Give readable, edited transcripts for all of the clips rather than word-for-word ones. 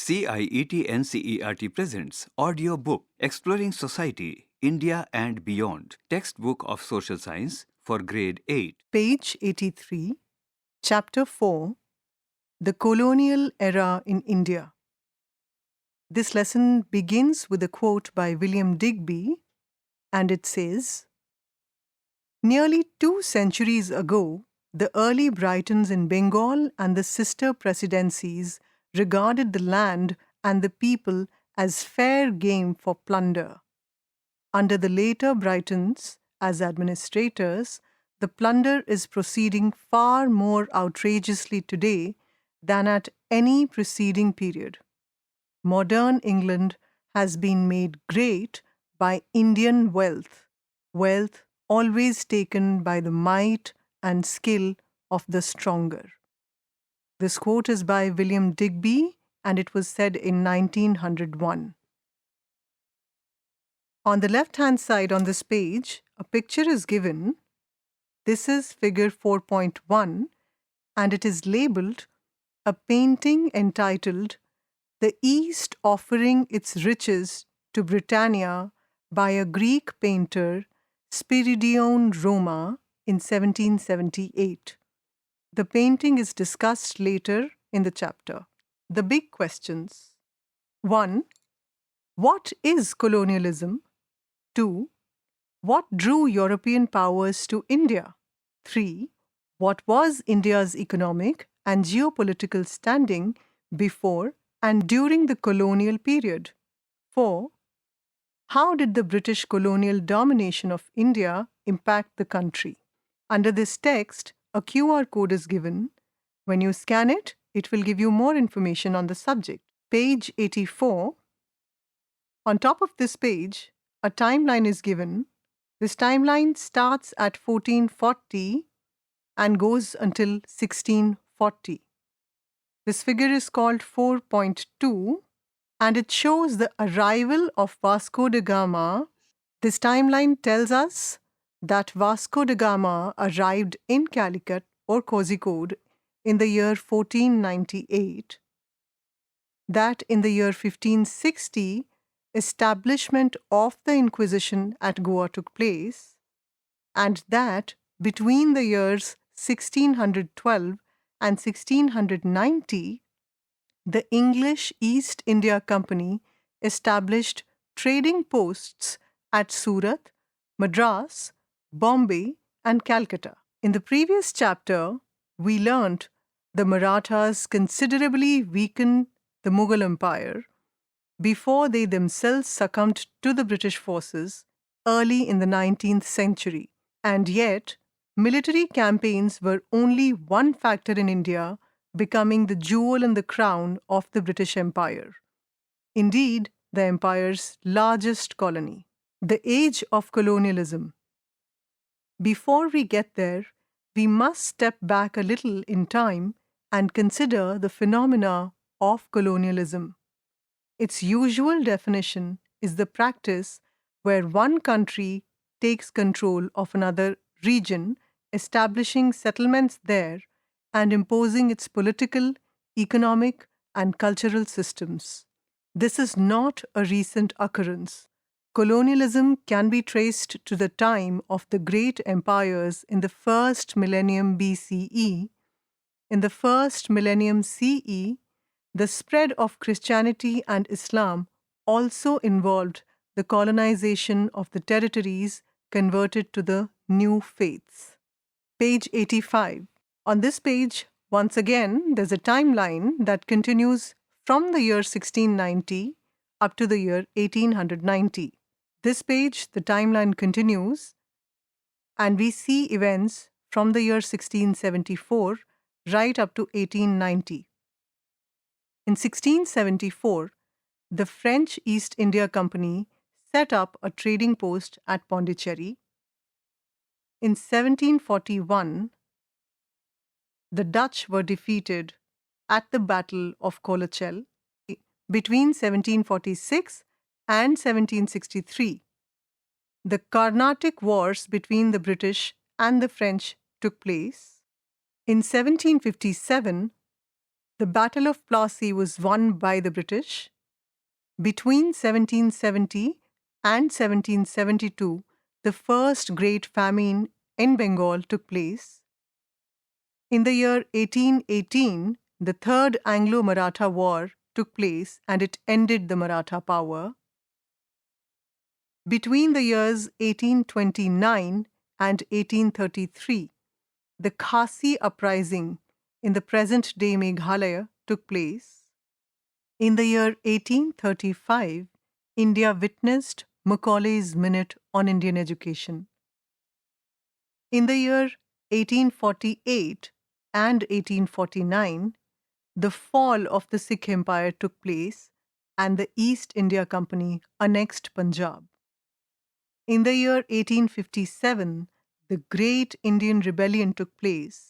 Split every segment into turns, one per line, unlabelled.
CIET NCERT presents AudioBook Exploring Society, India and Beyond, textbook of social science for grade 8.
Page 83, Chapter 4, The Colonial Era in India. This lesson begins with a quote by William Digby, and it says, "Nearly 2 centuries ago, the early Britons in Bengal and the sister presidencies regarded the land and the people as fair game for plunder. Under the later Britons, as administrators, the plunder is proceeding far more outrageously today than at any preceding period. Modern England has been made great by Indian wealth, wealth always taken by the might and skill of the stronger." This quote is by William Digby, and it was said in 1901. On the left-hand side on this page, a picture is given. This is figure 4.1, and it is labeled a painting entitled "The East Offering Its Riches to Britannia" by a Greek painter, Spiridion Roma, in 1778. The painting is discussed later in the chapter. The big questions. 1. What is colonialism? 2. What drew European powers to India? 3. What was India's economic and geopolitical standing before and during the colonial period? 4. How did the British colonial domination of India impact the country? Under this text, a QR code is given. When you scan it, it will give you more information on the subject. Page 84. On top of this page, a timeline is given. This timeline starts at 1440 and goes until 1640. This figure is called 4.2, and it shows the arrival of Vasco da Gama. This timeline tells us that Vasco da Gama arrived in Calicut or Kozhikode in the year 1498, that in the year 1560, establishment of the Inquisition at Goa took place, and that between the years 1612 and 1690, the English East India Company established trading posts at Surat, Madras, Bombay, and Calcutta. In the previous chapter, we learnt the Marathas considerably weakened the Mughal Empire before they themselves succumbed to the British forces early in the 19th century. And yet, military campaigns were only one factor in India becoming the jewel in the crown of the British Empire. Indeed, the empire's largest colony. The age of colonialism. Before we get there, we must step back a little in time and consider the phenomena of colonialism. Its usual definition is the practice where one country takes control of another region, establishing settlements there and imposing its political, economic, and cultural systems. This is not a recent occurrence. Colonialism can be traced to the time of the great empires in the first millennium BCE. In the first millennium CE, the spread of Christianity and Islam also involved the colonization of the territories converted to the new faiths. Page 85. On this page, once again, there's a timeline that continues from the year 1690 up to the year 1890. This page, the timeline continues, and we see events from the year 1674 right up to 1890. In 1674, the French East India Company set up a trading post at Pondicherry. In 1741, the Dutch were defeated at the Battle of Colonial. Between 1746 and 1763, the Carnatic Wars between the British and the French took place. In 1757, The Battle of Plassey was won by the British. Between 1770 and 1772, the first great famine in Bengal took place. In the year 1818, the Third Anglo-Maratha War took place and it ended the Maratha power. Between the years 1829 and 1833, the Khasi uprising in the present-day Meghalaya took place. In the year 1835, India witnessed Macaulay's Minute on Indian Education. In the year 1848 and 1849, the fall of the Sikh Empire took place and the East India Company annexed Punjab. In the year 1857, the Great Indian Rebellion took place.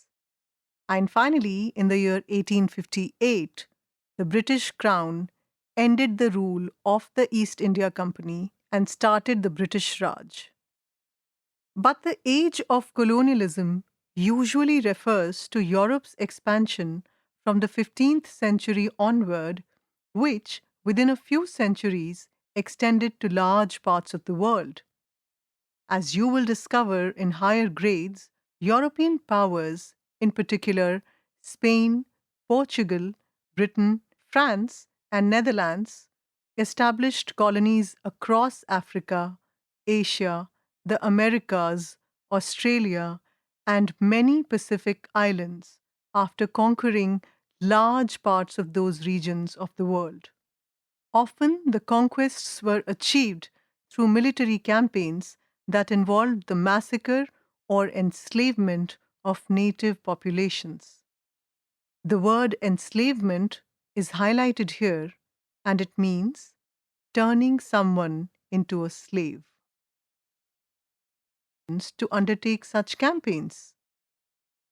And finally, in the year 1858, the British Crown ended the rule of the East India Company and started the British Raj. But the age of colonialism usually refers to Europe's expansion from the 15th century onward, which, within a few centuries, extended to large parts of the world. As you will discover in higher grades, European powers, in particular Spain, Portugal, Britain, France, and Netherlands, established colonies across Africa, Asia, the Americas, Australia, and many Pacific islands after conquering large parts of those regions of the world. Often, the conquests were achieved through military campaigns that involved the massacre or enslavement of native populations. The word enslavement is highlighted here, and it means turning someone into a slave. To undertake such campaigns,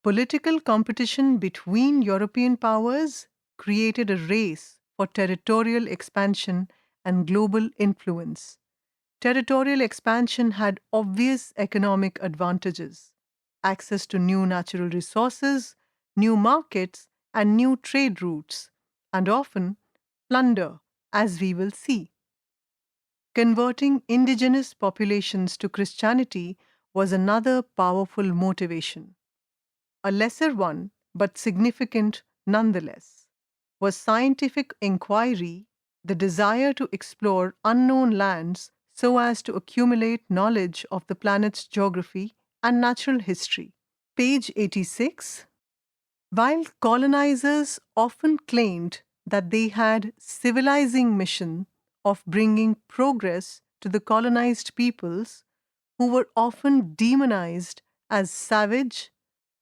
political competition between European powers created a race for territorial expansion and global influence. Territorial expansion had obvious economic advantages: access to new natural resources, new markets, and new trade routes, and often plunder, as we will see. Converting indigenous populations to Christianity was another powerful motivation. A lesser one, but significant nonetheless, was scientific inquiry, the desire to explore unknown lands so as to accumulate knowledge of the planet's geography and natural history. Page 86. While colonizers often claimed that they had civilizing mission of bringing progress to the colonized peoples, who were often demonized as savage,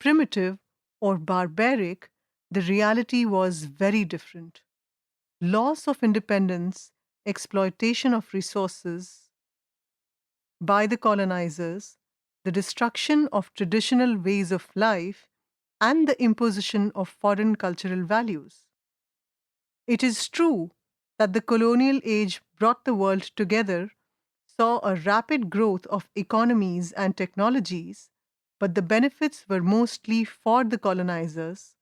primitive, or barbaric, the reality was very different. Loss of independence, exploitation of resources by the colonizers, the destruction of traditional ways of life, and the imposition of foreign cultural values. It is true that the colonial age brought the world together, saw a rapid growth of economies and technologies, but the benefits were mostly for the colonizers.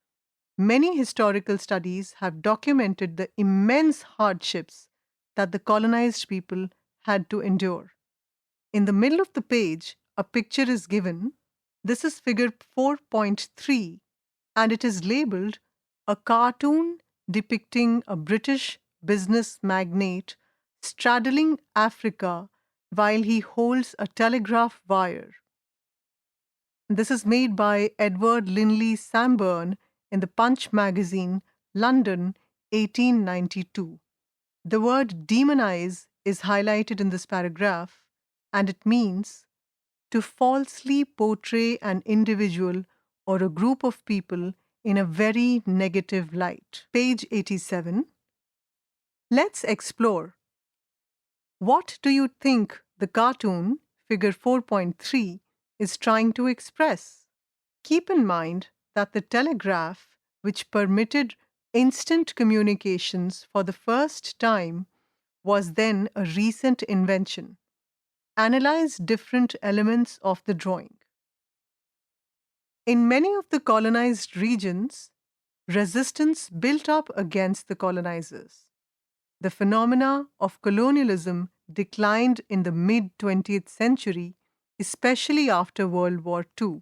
Many historical studies have documented the immense hardships that the colonized people had to endure. In the middle of the page, a picture is given. This is figure 4.3, and it is labeled a cartoon depicting a British business magnate straddling Africa while he holds a telegraph wire. This is made by Edward Linley Samburn in the Punch magazine, London, 1892. The word demonize is highlighted in this paragraph, and it means to falsely portray an individual or a group of people in a very negative light. Page 87. Let's explore. What do you think the cartoon, figure 4.3, is trying to express? Keep in mind that the telegraph, which permitted instant communications for the first time, was then a recent invention. Analyze different elements of the drawing. In many of the colonized regions, resistance built up against the colonizers. The phenomena of colonialism declined in the mid 20th century, especially after World War II.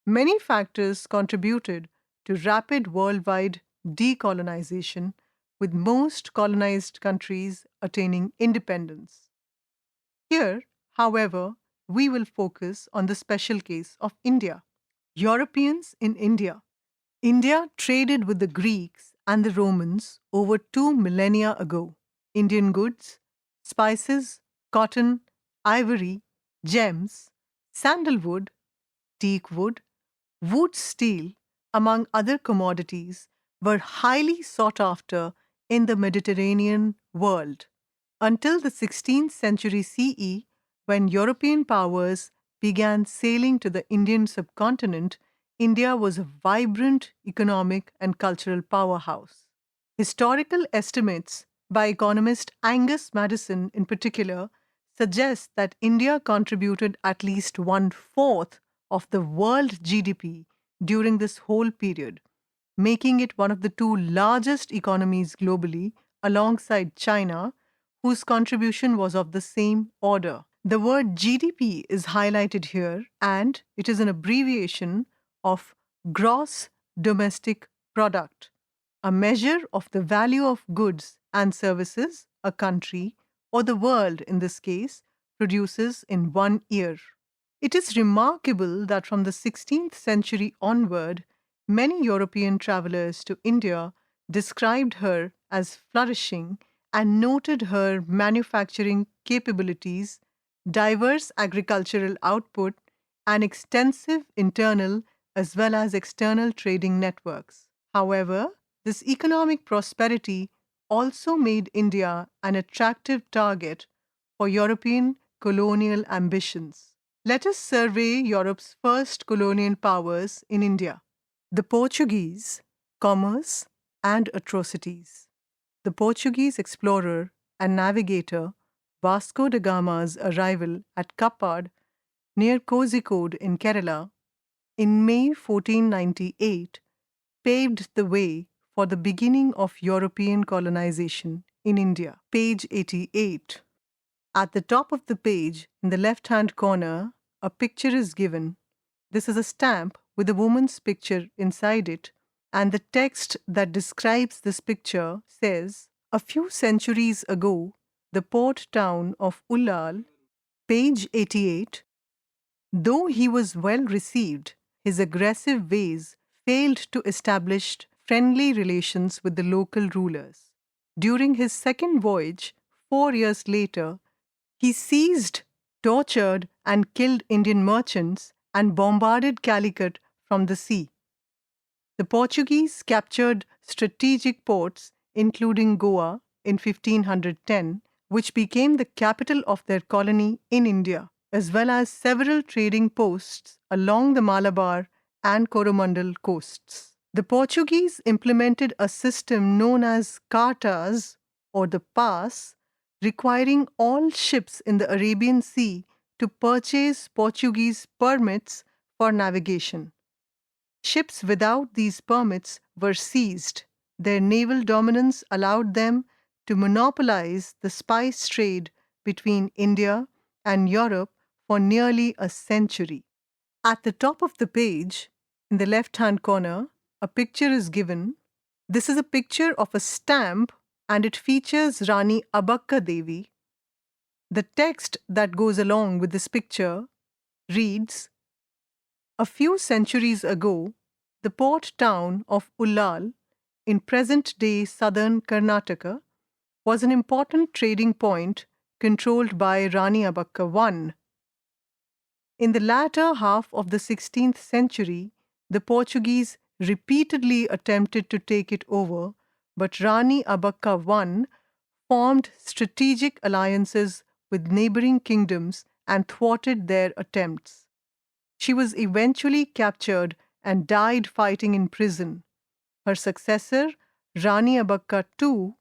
Many factors contributed to rapid worldwide decolonization, with most colonized countries attaining independence. Here, however, we will focus on the special case of India. Europeans in India. India traded with the Greeks and the Romans over 2 millennia ago. Indian goods, spices, cotton, ivory, gems, sandalwood, teak wood, wood steel, among other commodities, were highly sought after in the Mediterranean world until the 16th century CE, when European powers began sailing to the Indian subcontinent. India was a vibrant economic and cultural powerhouse. Historical estimates by economist Angus Maddison, in particular, suggest that India contributed at least one fourth of the world GDP during this whole period, making it one of the two largest economies globally, alongside China, whose contribution was of the same order. The word GDP is highlighted here, and it is an abbreviation of Gross Domestic Product, a measure of the value of goods and services a country, or the world in this case, produces in one year. It is remarkable that from the 16th century onward, many European travelers to India described her as flourishing and noted her manufacturing capabilities, diverse agricultural output, and extensive internal as well as external trading networks. However, this economic prosperity also made India an attractive target for European colonial ambitions. Let us survey Europe's first colonial powers in India: the Portuguese, commerce, and atrocities. The Portuguese explorer and navigator Vasco da Gama's arrival at Kappad, near Kozhikode in Kerala, in May 1498 paved the way for the beginning of European colonization in India. Page 88. At the top of the page, in the left hand corner, a picture is given. This is a stamp with a woman's picture inside it, and the text that describes this picture says, "A few centuries ago, the port town of Ullal," page 88, "though he was well received, his aggressive ways failed to establish friendly relations with the local rulers. During his second voyage, 4 years later, he seized, tortured, and killed Indian merchants and bombarded Calicut from the sea. The Portuguese captured strategic ports, including Goa, in 1510, which became the capital of their colony in India, as well as several trading posts along the Malabar and Coromandel coasts. The Portuguese implemented a system known as cartas, or the pass, requiring all ships in the Arabian Sea to purchase Portuguese permits for navigation. Ships without these permits were seized. Their naval dominance allowed them to monopolize the spice trade between India and Europe for nearly a century. At the top of the page, in the left hand corner, a picture is given. This is a picture of a stamp, and it features Rani Abakka Devi. The text that goes along with this picture reads, "A few centuries ago, the port town of Ullal, in present-day southern Karnataka, was an important trading point controlled by Rani Abakka I. In the latter half of the 16th century, the Portuguese repeatedly attempted to take it over, but Rani Abakka I formed strategic alliances with neighboring kingdoms and thwarted their attempts. She was eventually captured and died fighting in prison. Her successor, Rani Abakka II,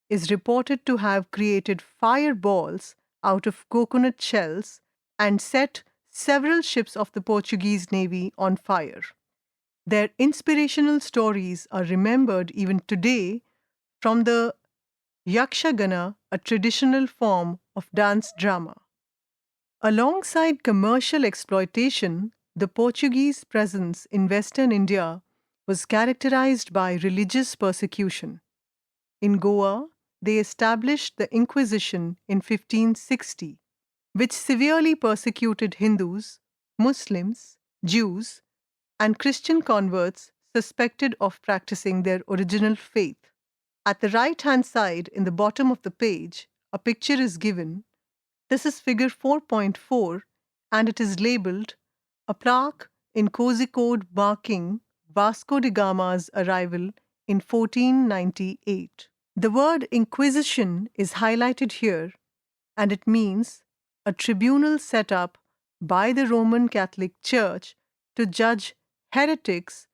is reported to have created fireballs out of coconut shells and set several ships of the Portuguese navy on fire." Their inspirational stories are remembered even today from the Yakshagana, a traditional form of dance drama. Alongside commercial exploitation, the Portuguese presence in Western India was characterized by religious persecution. In Goa, they established the Inquisition in 1560, which severely persecuted Hindus, Muslims, Jews, and Christian converts suspected of practicing their original faith. At the right hand side, in the bottom of the page, a picture is given. This is figure 4.4 and it is labeled a plaque in Kozhikode marking Vasco da Gama's arrival in 1498. The word Inquisition is highlighted here and it means a tribunal set up by the Roman Catholic Church to judge heretics,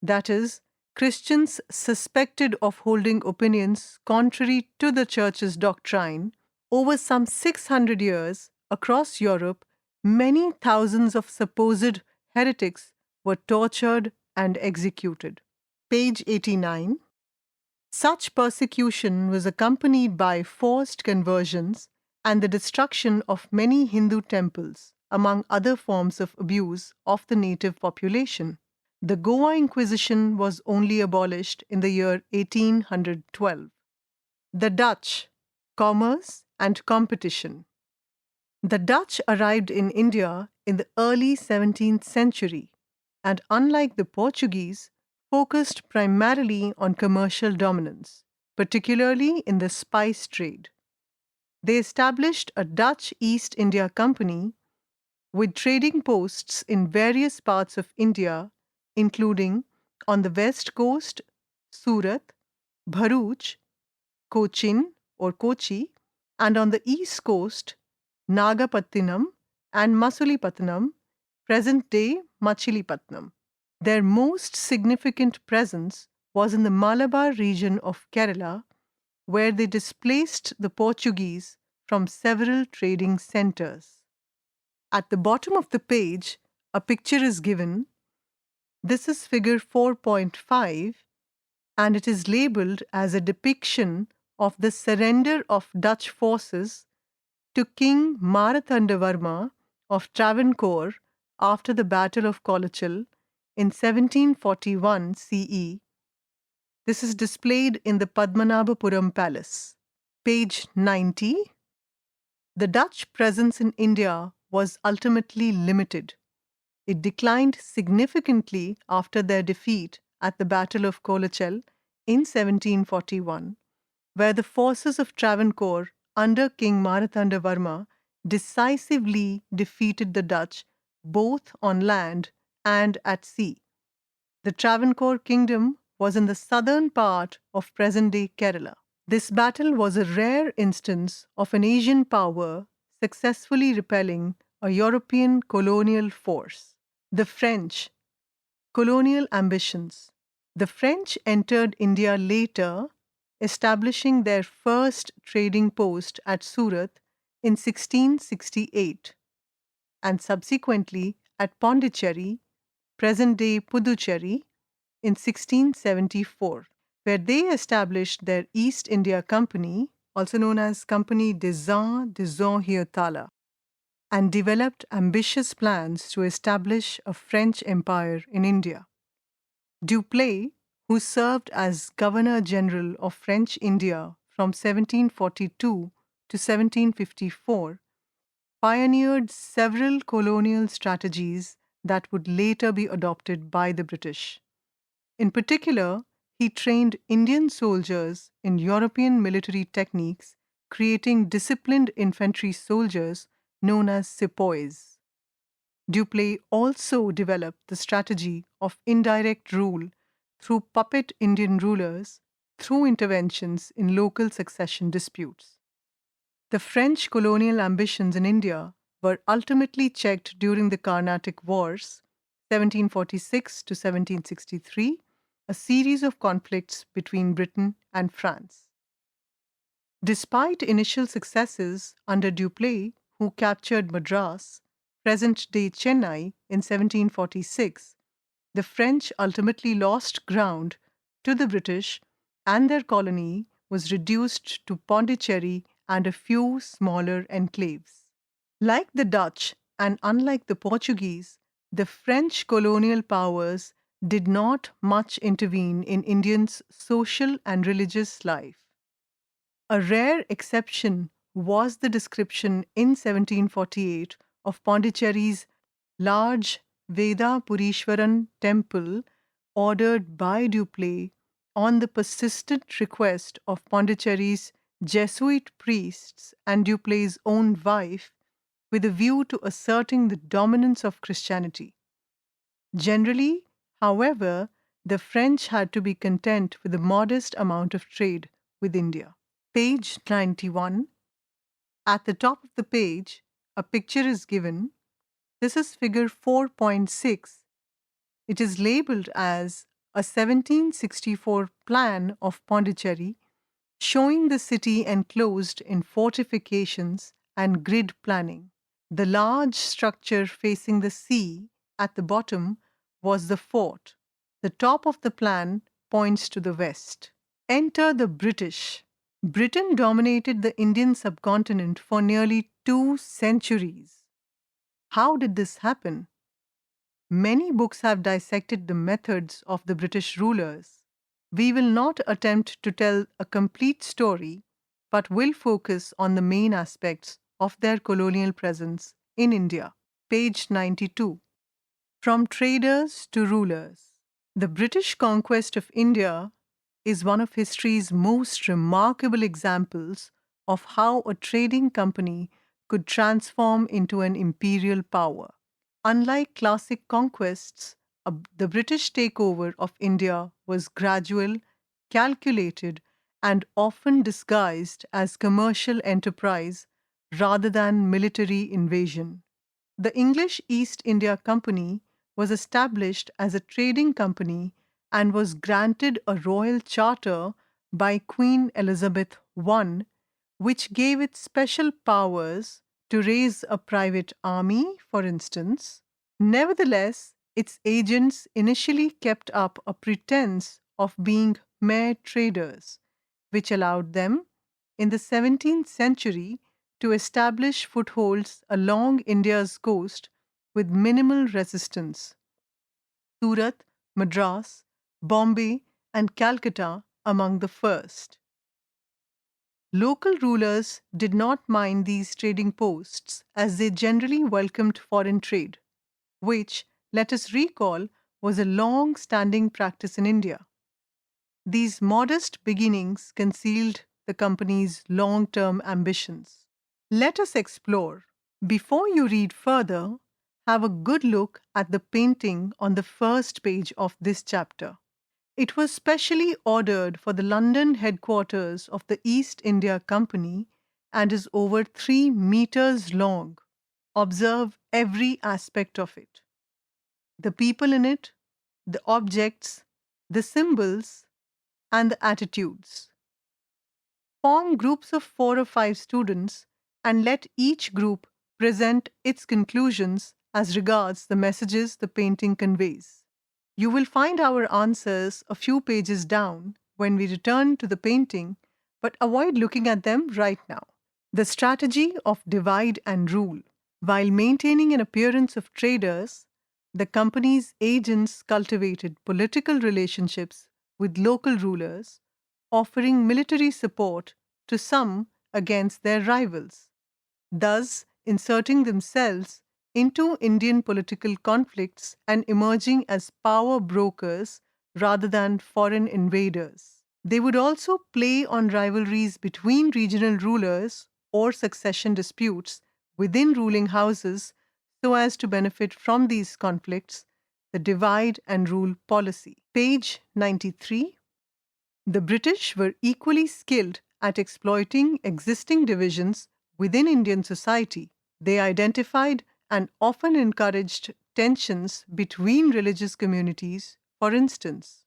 that is, Christians suspected of holding opinions contrary to the Church's doctrine. Over some 600 years, across Europe, many thousands of supposed heretics were tortured and executed. Page 89. Such persecution was accompanied by forced conversions and the destruction of many Hindu temples, among other forms of abuse of the native population. The Goa Inquisition was only abolished in the year 1812. The Dutch, commerce and competition. The Dutch arrived in India in the early 17th century and, unlike the Portuguese, focused primarily on commercial dominance, particularly in the spice trade. They established a Dutch East India Company with trading posts in various parts of India, including on the west coast, Surat, Bharuch, Cochin or Kochi, and on the east coast, Nagapattinam and Masulipatnam, present-day Machilipatnam. Their most significant presence was in the Malabar region of Kerala, where they displaced the Portuguese from several trading centers. At the bottom of the page, a picture is given. This is figure 4.5, and it is labeled as a depiction of the surrender of Dutch forces to King Marthandavarma of Travancore after the Battle of Colonial in 1741 CE. This is displayed in the Padmanabhapuram Palace. Page 90. The Dutch presence in India was ultimately limited. It declined significantly after their defeat at the Battle of Colonial in 1741, where the forces of Travancore under King Marthandavarma decisively defeated the Dutch both on land and at sea. The Travancore kingdom was in the southern part of present-day Kerala. This battle was a rare instance of an Asian power successfully repelling a European colonial force. The French, colonial ambitions. The French entered India later, establishing their first trading post at Surat in 1668 and subsequently at Pondicherry, present-day Puducherry, in 1674, where they established their East India Company, also known as Compagnie des Indes des Orientales, and developed ambitious plans to establish a French empire in India. Dupleix, who served as Governor General of French India from 1742 to 1754, pioneered several colonial strategies that would later be adopted by the British. In particular, he trained Indian soldiers in European military techniques, creating disciplined infantry soldiers known as sepoys. Dupleix also developed the strategy of indirect rule through puppet Indian rulers through interventions in local succession disputes. The French colonial ambitions in India were ultimately checked during the Carnatic Wars, 1746 to 1763, a series of conflicts between Britain and France. Despite initial successes under Dupleix, who captured Madras, present-day Chennai, in 1746, the French ultimately lost ground to the British, and their colony was reduced to Pondicherry and a few smaller enclaves. Like the Dutch and unlike the Portuguese, the French colonial powers did not much intervene in Indians' social and religious life. A rare exception was the description in 1748 of Pondicherry's large Veda Purishwaran temple ordered by Dupleix on the persistent request of Pondicherry's Jesuit priests and Dupleix's own wife, with a view to asserting the dominance of Christianity. Generally, however, the French had to be content with a modest amount of trade with India. Page 91. At the top of the page, a picture is given. This is figure 4.6. It is labeled as a 1764 plan of Pondicherry, showing the city enclosed in fortifications and grid planning. The large structure facing the sea at the bottom was the fort. The top of the plan points to the west. Enter the British. Britain dominated the Indian subcontinent for nearly 2 centuries. How did this happen? Many books have dissected the methods of the British rulers. We will not attempt to tell a complete story, but will focus on the main aspects of their colonial presence in India. Page 92. From traders to rulers. The British conquest of India is one of history's most remarkable examples of how a trading company could transform into an imperial power. Unlike classic conquests, the British takeover of India was gradual, calculated, and often disguised as commercial enterprise rather than military invasion. The English East India Company was established as a trading company and was granted a royal charter by Queen Elizabeth I, which gave it special powers to raise a private army, for instance. Nevertheless, its agents initially kept up a pretense of being mere traders, which allowed them, in the 17th century, to establish footholds along India's coast with minimal resistance. Surat, Madras, Bombay, and Calcutta among the first. Local rulers did not mind these trading posts as they generally welcomed foreign trade, which, let us recall, was a long standing practice in India. These modest beginnings concealed the company's long term ambitions. Let us explore. Before you read further, have a good look at the painting on the first page of this chapter. It was specially ordered for the London headquarters of the East India Company and is over 3 meters long. Observe every aspect of it: the people in it, the objects, the symbols, and the attitudes. Form groups of 4 or 5 students and let each group present its conclusions as regards the messages the painting conveys. You will find our answers a few pages down when we return to the painting, but avoid looking at them right now. The strategy of divide and rule. While maintaining an appearance of traders, the company's agents cultivated political relationships with local rulers, offering military support to some against their rivals, thus inserting themselves into Indian political conflicts and emerging as power brokers rather than foreign invaders. They would also play on rivalries between regional rulers or succession disputes within ruling houses so as to benefit from these conflicts, the divide and rule policy. Page 93. The British were equally skilled at exploiting existing divisions within Indian society. They identified and often encouraged tensions between religious communities. For instance,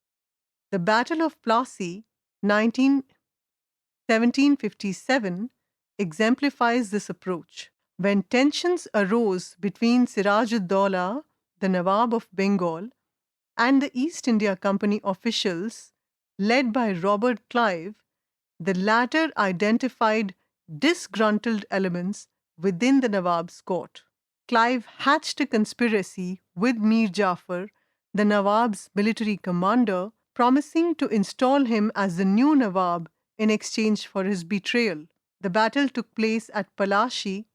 the Battle of Plassey, 1757, exemplifies this approach. When tensions arose between Siraj-ud-Dowlah, the Nawab of Bengal, and the East India Company officials, led by Robert Clive, the latter identified disgruntled elements within the Nawab's court. Clive hatched a conspiracy with Mir Jafar, the Nawab's military commander, promising to install him as the new Nawab in exchange for his betrayal. The battle took place at Plassey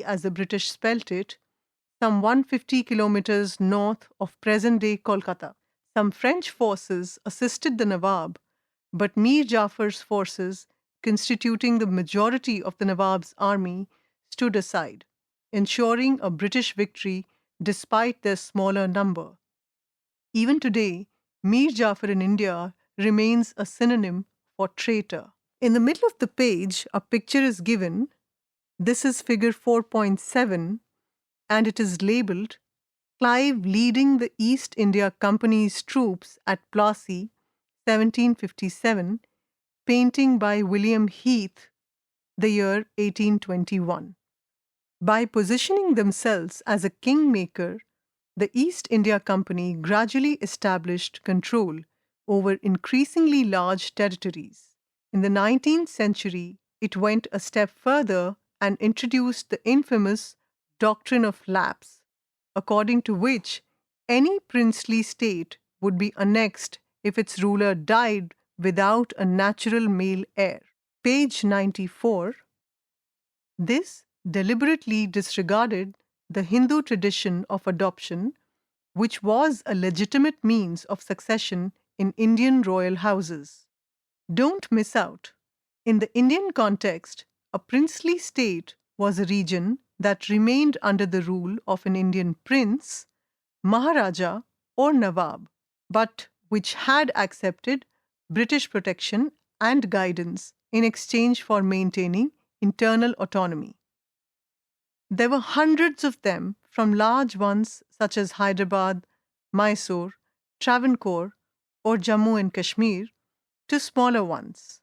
as the British spelt it, some 150 kilometers north of present-day Kolkata. Some French forces assisted the Nawab, but Mir Jafar's forces, constituting the majority of the Nawab's army, stood aside, ensuring a British victory despite their smaller number. Even today, Mir Jafar in India remains a synonym for traitor. In the middle of the page, a picture is given. This is figure 4.7, and it is labeled Clive leading the East India Company's troops at Plassey, 1757, painting by William Heath, the year 1821. By positioning themselves as a kingmaker, the East India Company gradually established control over increasingly large territories. In the 19th century, it went a step further and introduced the infamous doctrine of lapse, according to which any princely state would be annexed if its ruler died without a natural male heir. Page 94. This deliberately disregarded the Hindu tradition of adoption, which was a legitimate means of succession in Indian royal houses. Don't miss out. In the Indian context, a princely state was a region that remained under the rule of an Indian prince, Maharaja, or Nawab, but which had accepted British protection and guidance in exchange for maintaining internal autonomy. There were hundreds of them, from large ones such as Hyderabad, Mysore, Travancore, or Jammu and Kashmir, to smaller ones.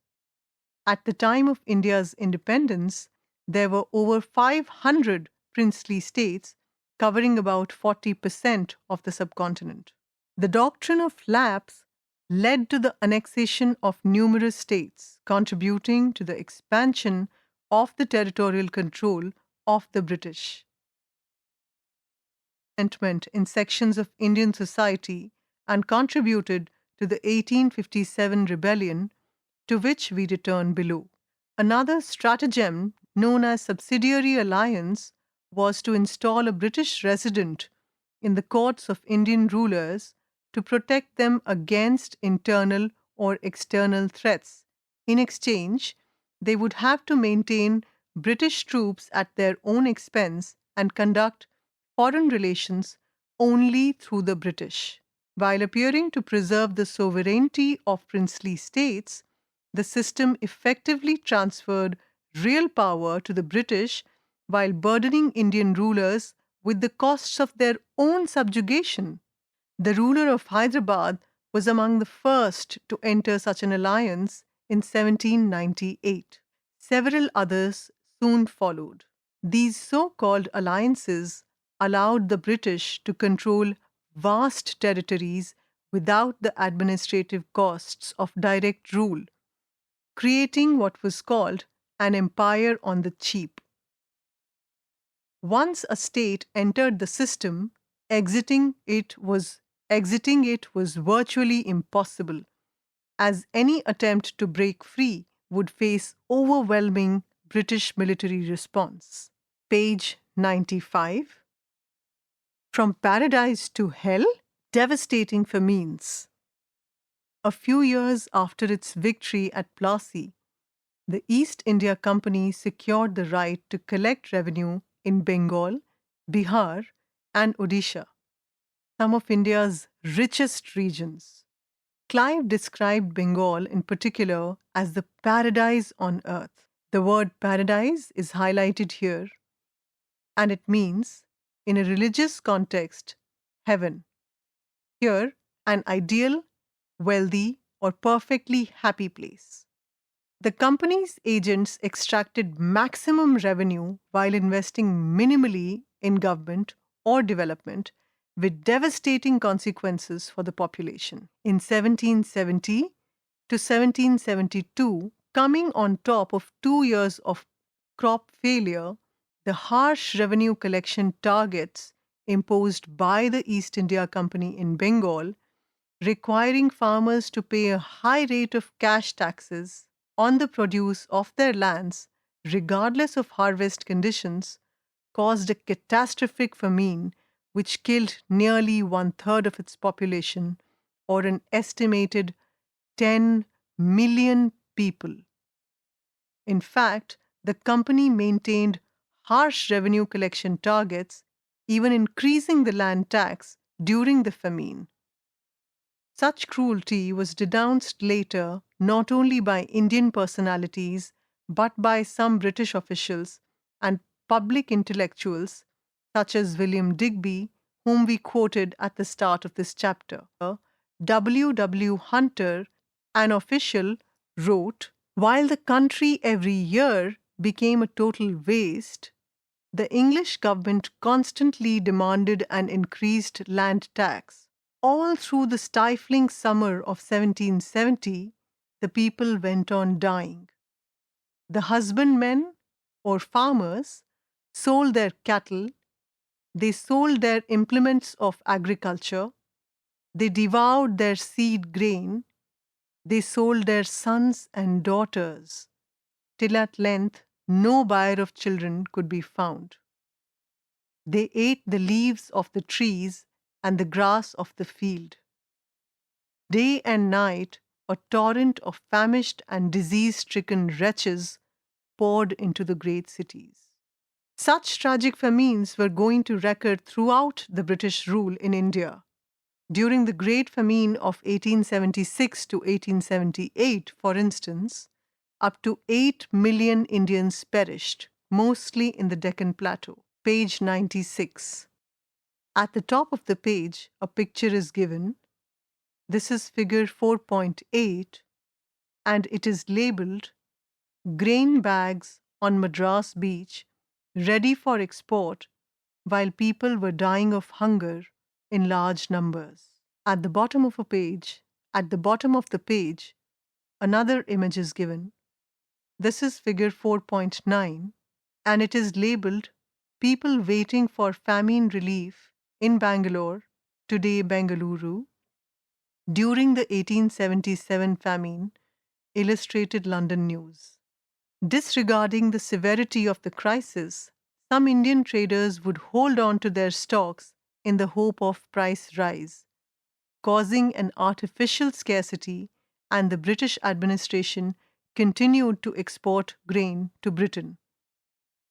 At the time of India's independence, there were over 500 princely states covering about 40% of the subcontinent. The doctrine of lapse led to the annexation of numerous states, contributing to the expansion of the territorial control of the British. In sections of Indian society and contributed to the 1857 rebellion, to which we return below. Another stratagem, known as subsidiary alliance, was to install a British resident in the courts of Indian rulers to protect them against internal or external threats. In exchange, they would have to maintain British troops at their own expense and conduct foreign relations only through the British. While appearing to preserve the sovereignty of princely states, the system effectively transferred real power to the British while burdening Indian rulers with the costs of their own subjugation. The ruler of Hyderabad was among the first to enter such an alliance in 1798. Several others soon followed. These so-called alliances allowed the British to control vast territories without the administrative costs of direct rule, creating what was called an empire on the cheap. Once a state entered the system, exiting it was virtually impossible, as any attempt to break free would face overwhelming British military response. Page 95. From paradise to hell, devastating famines. A few years after its victory at Plassey, the East India Company secured the right to collect revenue in Bengal, Bihar, and Odisha, some of India's richest regions. Clive described Bengal in particular as the paradise on earth. The word paradise is highlighted here, and it means, in a religious context, heaven. Here, an ideal, wealthy, or perfectly happy place. The company's agents extracted maximum revenue while investing minimally in government or development, with devastating consequences for the population. In 1770 to 1772, coming on top of 2 years of crop failure, the harsh revenue collection targets imposed by the East India Company in Bengal, requiring farmers to pay a high rate of cash taxes on the produce of their lands, regardless of harvest conditions, caused a catastrophic famine which killed nearly one-third of its population, or an estimated 10 million people. In fact, the company maintained harsh revenue collection targets, even increasing the land tax during the famine. Such cruelty was denounced later not only by Indian personalities but by some British officials and public intellectuals such as William Digby, whom we quoted at the start of this chapter. W. W. Hunter, an official, wrote, "While the country every year became a total waste, the English government constantly demanded an increased land tax. All through the stifling summer of 1770, the people went on dying. The husbandmen, or farmers, sold their cattle, they sold their implements of agriculture, they devoured their seed grain, they sold their sons and daughters, till at length no buyer of children could be found. They ate the leaves of the trees and the grass of the field. Day and night, a torrent of famished and disease-stricken wretches poured into the great cities." Such tragic famines were going to record throughout the British rule in India. During the Great Famine of 1876 to 1878, for instance, up to 8 million Indians perished, mostly in the Deccan Plateau. Page 96. At the top of the page, a picture is given. This is figure 4.8, and it is labeled "Grain bags on Madras beach, ready for export, while people were dying of hunger in large numbers." At the bottom of the page, another image is given. This is figure 4.9, and it is labeled "People waiting for famine relief in Bangalore, today Bengaluru, during the 1877 famine." Illustrated London News. Disregarding the severity of the crisis, some Indian traders would hold on to their stocks in the hope of price rise, causing an artificial scarcity, and the British administration continued to export grain to Britain.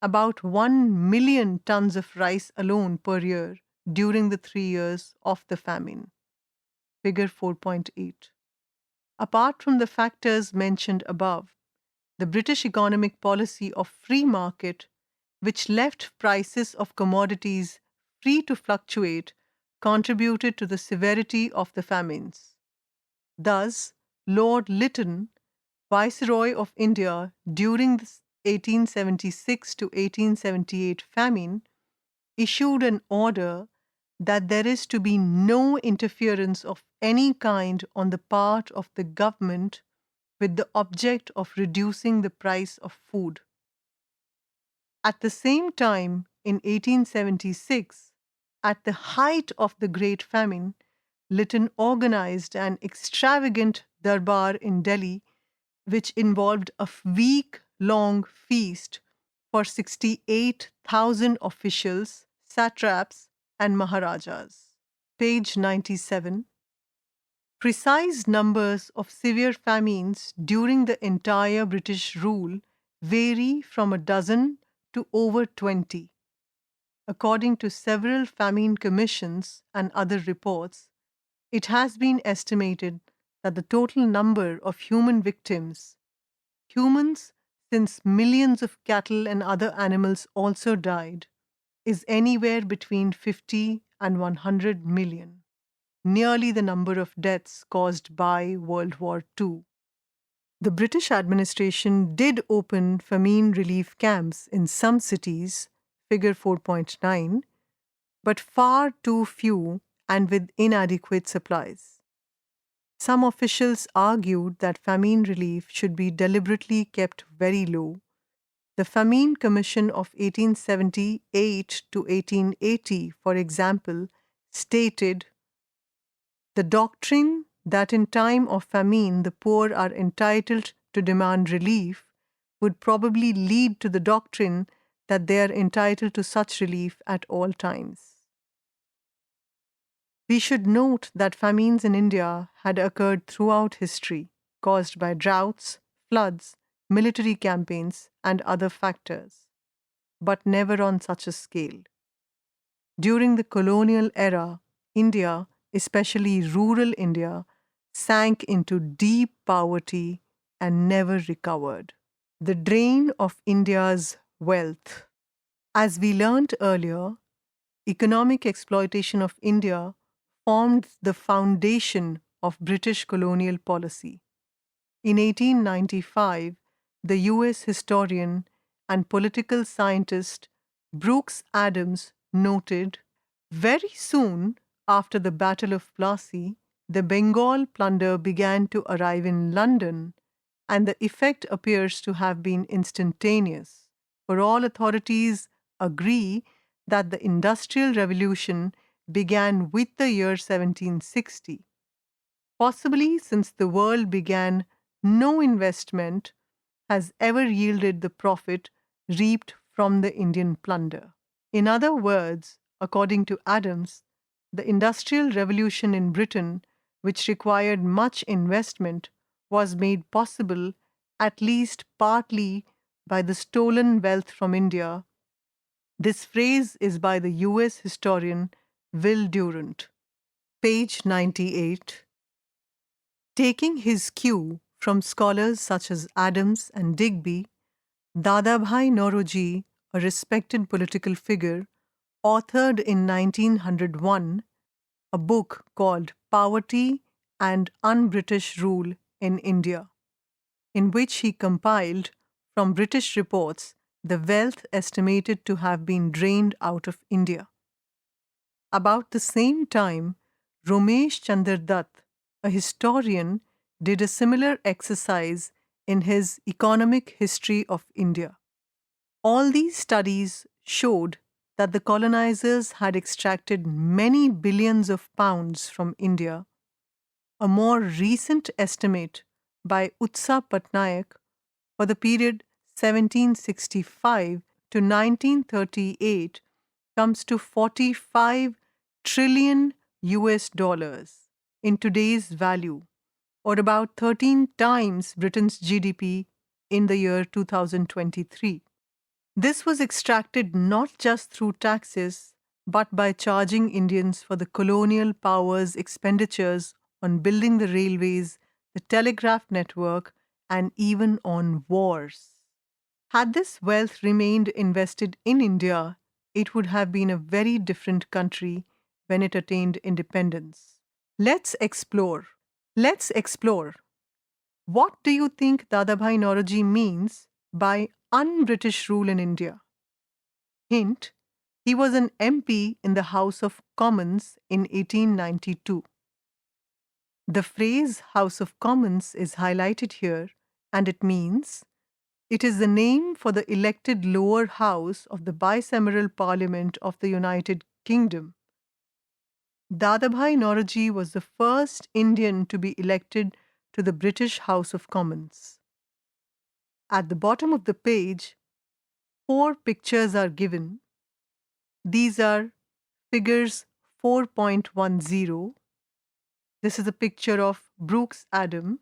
About 1 million tons of rice alone per year during the 3 years of the famine. Figure 4.8. Apart from the factors mentioned above, the British economic policy of free market, which left prices of commodities free to fluctuate, contributed to the severity of the famines. Thus, Lord Lytton, Viceroy of India during the 1876 to 1878 famine, issued an order that there is to be no interference of any kind on the part of the government with the object of reducing the price of food. At the same time, in 1876, at the height of the Great Famine, Lytton organized an extravagant darbar in Delhi, which involved a week-long feast for 68,000 officials, satraps, and maharajas. Page 97. Precise numbers of severe famines during the entire British rule vary from a dozen to over 20. According to several famine commissions and other reports, it has been estimated that the total number of human victims, humans since millions of cattle and other animals also died, is anywhere between 50 and 100 million, nearly the number of deaths caused by World War II. The British administration did open famine relief camps in some cities, figure 4.9, but far too few and with inadequate supplies. Some officials argued that famine relief should be deliberately kept very low. The Famine Commission of 1878 to 1880, for example, stated the doctrine that in time of famine the poor are entitled to demand relief would probably lead to the doctrine that they are entitled to such relief at all times. We should note that famines in India had occurred throughout history, caused by droughts, floods, military campaigns, and other factors, but never on such a scale. During the colonial era, India, especially rural India, sank into deep poverty and never recovered. The drain of India's wealth. As we learned earlier, economic exploitation of India formed the foundation of British colonial policy. In 1895, the US historian and political scientist Brooks Adams noted, very soon after the Battle of Plassey, the Bengal plunder began to arrive in London, and the effect appears to have been instantaneous, for all authorities agree that the Industrial Revolution began with the year 1760. Possibly since the world began, no investment has ever yielded the profit reaped from the Indian plunder. In other words, according to Adams, the Industrial Revolution in Britain, which required much investment, was made possible at least partly by the stolen wealth from India. This phrase is by the US historian Will Durant. Page 98. Taking his cue from scholars such as Adams and Digby, Dadabhai Naoroji, a respected political figure, authored in 1901 a book called Poverty and Un-British Rule in India, in which he compiled from British reports the wealth estimated to have been drained out of India. About the same time, Romesh Chandra Dutt, a historian, did a similar exercise in his Economic History of India. All these studies showed that the colonizers had extracted many billions of pounds from India. A more recent estimate by Utsa Patnaik for the period 1765 to 1938 comes to 45 trillion US dollars in today's value, or about 13 times Britain's GDP in the year 2023. This was extracted not just through taxes, but by charging Indians for the colonial power's expenditures on building the railways, the telegraph network, and even on wars. Had this wealth remained invested in India, it would have been a very different country when it attained independence. Let's explore. Let's explore. What do you think Dadabhai Naoroji means by un-British rule in India? Hint, he was an MP in the House of Commons in 1892. The phrase House of Commons is highlighted here, and it means it is the name for the elected lower house of the bicameral parliament of the United Kingdom. Dadabhai Naoroji was the first Indian to be elected to the British House of Commons. At the bottom of the page, 4 pictures are given. These are figures 4.10. This is a picture of Brooks Adam.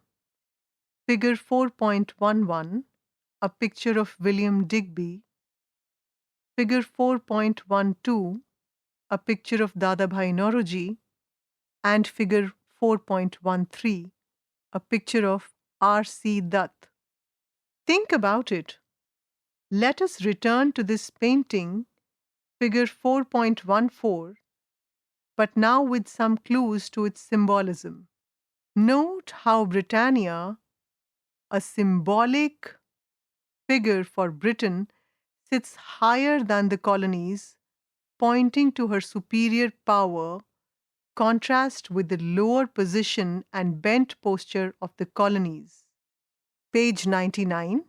Figure 4.11, a picture of William Digby. Figure 4.12, a picture of Dadabhai Naoroji. And figure 4.13, a picture of R.C. Dutt. Think about it. Let us return to this painting, figure 4.14, but now with some clues to its symbolism. Note how Britannia, a symbolic figure for Britain, sits higher than the colonies, pointing to her superior power, contrast with the lower position and bent posture of the colonies. Page 99.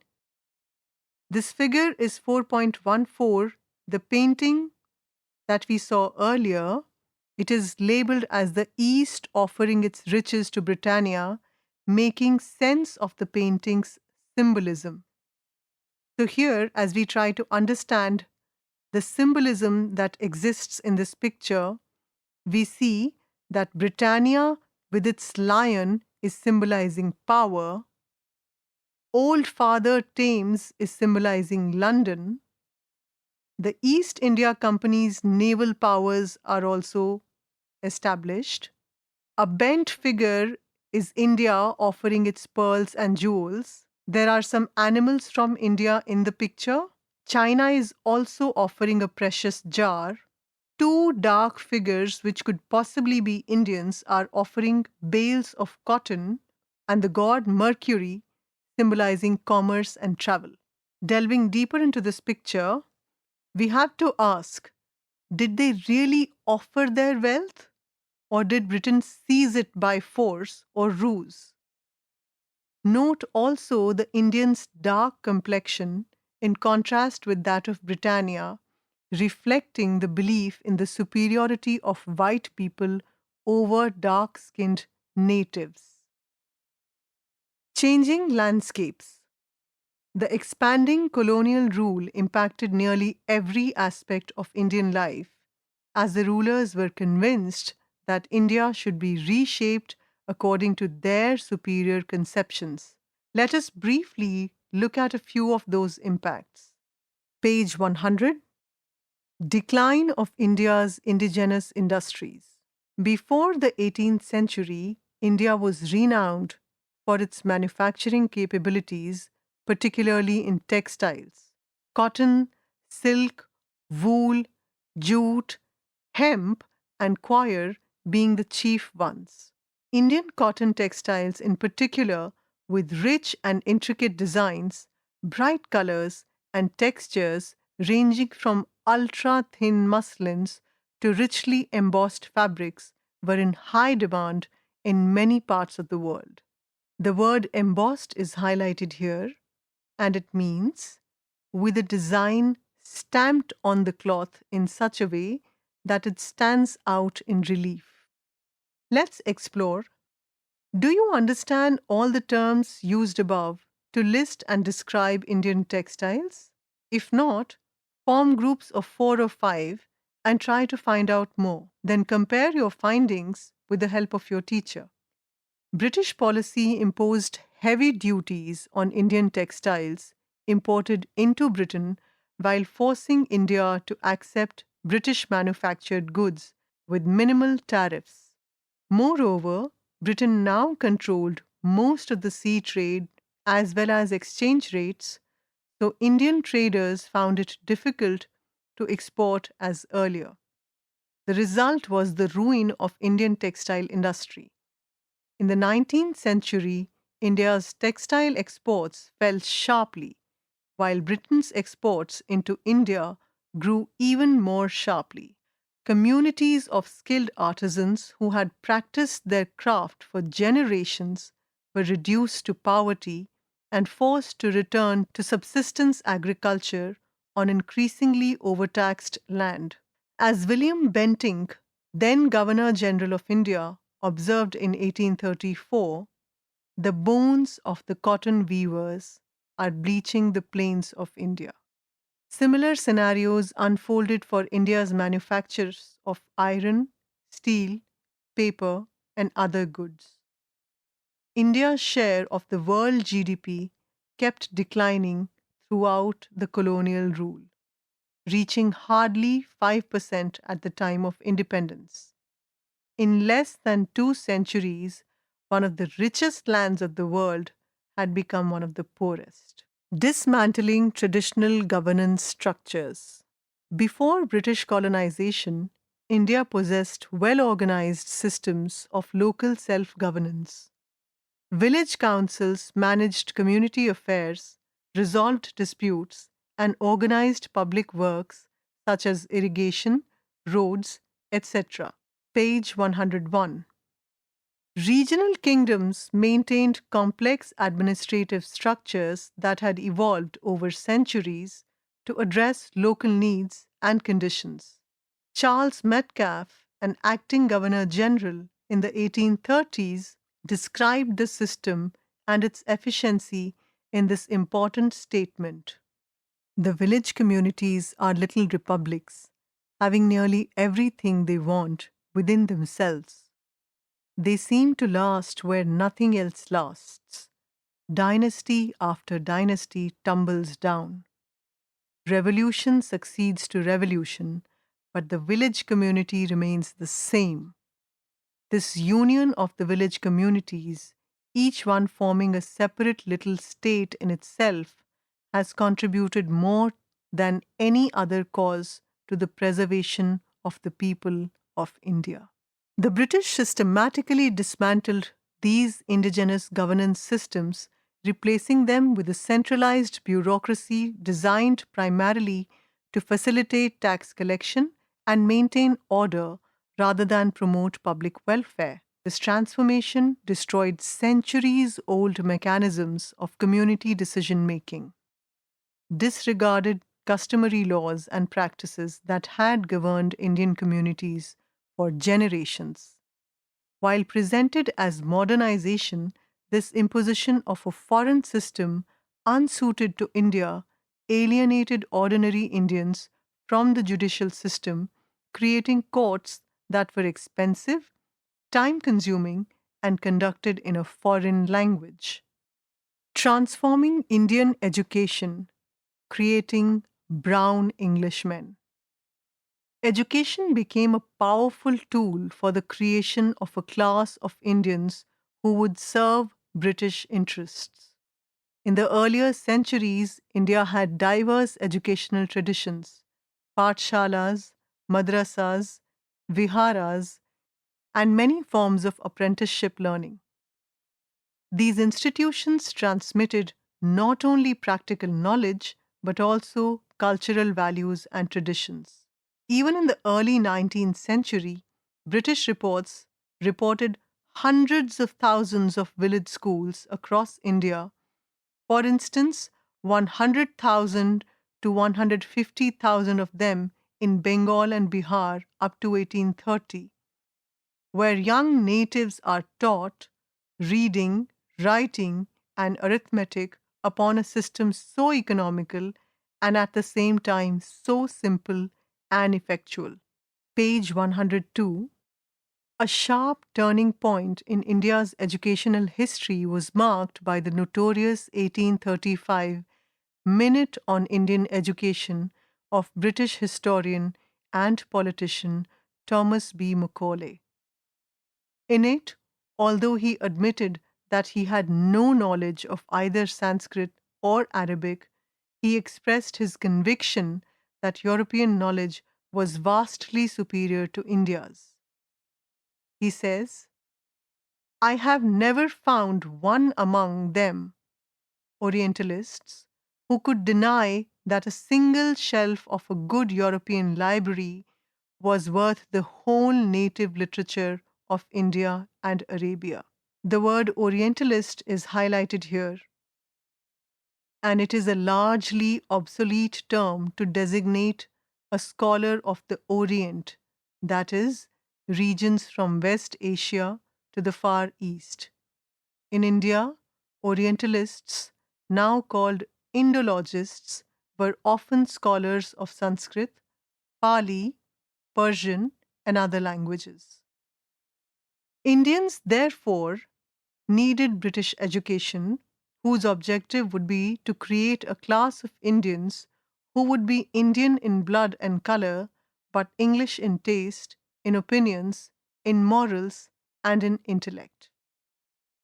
This figure is 4.14. The painting that we saw earlier, it is labeled as the East offering its riches to Britannia, making sense of the painting's symbolism. So here, as we try to understand the symbolism that exists in this picture, we see that Britannia with its lion is symbolizing power, Old Father Thames is symbolizing London, the East India Company's naval powers are also established. A bent figure is India offering its pearls and jewels. There are some animals from India in the picture. China is also offering a precious jar. Two dark figures, which could possibly be Indians, are offering bales of cotton, and the god Mercury, symbolizing commerce and travel. Delving deeper into this picture, we have to ask, did they really offer their wealth? Or did Britain seize it by force or ruse? Note also the Indians' dark complexion in contrast with that of Britannia, reflecting the belief in the superiority of white people over dark-skinned natives. Changing landscapes. The expanding colonial rule impacted nearly every aspect of Indian life, as the rulers were convinced that India should be reshaped according to their superior conceptions. Let us briefly look at a few of those impacts. Page 100. Decline of India's indigenous industries. Before the 18th century, India was renowned for its manufacturing capabilities, particularly in textiles. Cotton, silk, wool, jute, hemp, and coir being the chief ones. Indian cotton textiles, in particular, with rich and intricate designs, bright colors, and textures ranging from ultra thin muslins to richly embossed fabrics, were in high demand in many parts of the world. The word embossed is highlighted here, and it means with a design stamped on the cloth in such a way that it stands out in relief. Let's explore. Do you understand all the terms used above to list and describe Indian textiles? If not, form groups of 4 or 5 and try to find out more. Then compare your findings with the help of your teacher. British policy imposed heavy duties on Indian textiles imported into Britain while forcing India to accept British manufactured goods with minimal tariffs. Moreover, Britain now controlled most of the sea trade as well as exchange rates, so Indian traders found it difficult to export as earlier. The result was the ruin of Indian textile industry. In the 19th century, India's textile exports fell sharply, while Britain's exports into India grew even more sharply. Communities of skilled artisans who had practiced their craft for generations were reduced to poverty and forced to return to subsistence agriculture on increasingly overtaxed land. As William Bentinck, then Governor General of India, observed in 1834, the bones of the cotton weavers are bleaching the plains of India. Similar scenarios unfolded for India's manufacturers of iron, steel, paper, and other goods. India's share of the world GDP kept declining throughout the colonial rule, reaching hardly 5% at the time of independence. In less than 2 centuries, one of the richest lands of the world had become one of the poorest. Dismantling traditional governance structures. Before British colonization, India possessed well organized systems of local self governance. Village councils managed community affairs, resolved disputes, and organized public works such as irrigation, roads, etc. Page 101. Regional kingdoms maintained complex administrative structures that had evolved over centuries to address local needs and conditions. Charles Metcalfe, an acting Governor General in the 1830s, described the system and its efficiency in this important statement. The village communities are little republics, having nearly everything they want within themselves. They seem to last where nothing else lasts. Dynasty after dynasty tumbles down. Revolution succeeds to revolution, but the village community remains the same. This union of the village communities, each one forming a separate little state in itself, has contributed more than any other cause to the preservation of the people of India. The British systematically dismantled these indigenous governance systems, replacing them with a centralized bureaucracy designed primarily to facilitate tax collection and maintain order rather than promote public welfare. This transformation destroyed centuries old mechanisms of community decision making, disregarded customary laws and practices that had governed Indian communities for generations. While presented as modernization, this imposition of a foreign system unsuited to India alienated ordinary Indians from the judicial system, creating courts that were expensive, time consuming, and conducted in a foreign language. Transforming Indian education, creating brown Englishmen. Education became a powerful tool for the creation of a class of Indians who would serve British interests. In the earlier centuries, India had diverse educational traditions: pathshalas, madrasas, viharas, and many forms of apprenticeship learning. These institutions transmitted not only practical knowledge but also cultural values and traditions. Even in the early 19th century, British reports reported hundreds of thousands of village schools across India. For instance, 100,000 to 150,000 of them in Bengal and Bihar up to 1830, where young natives are taught reading, writing, and arithmetic upon a system so economical and at the same time so simple and effectual. Page 102. A sharp turning point in India's educational history was marked by the notorious 1835 Minute on Indian Education of British historian and politician Thomas B. Macaulay. In it, although he admitted that he had no knowledge of either Sanskrit or Arabic, he expressed his conviction that European knowledge was vastly superior to India's. He says, "I have never found one among them, Orientalists, who could deny that a single shelf of a good European library was worth the whole native literature of India and Arabia." The word Orientalist is highlighted here, and it is a largely obsolete term to designate a scholar of the Orient, that is, regions from West Asia to the Far East. In India, Orientalists, now called Indologists, were often scholars of Sanskrit, Pali, Persian, and other languages. Indians, therefore, needed British education, whose objective would be to create a class of Indians who would be Indian in blood and color, but English in taste, in opinions, in morals, and in intellect.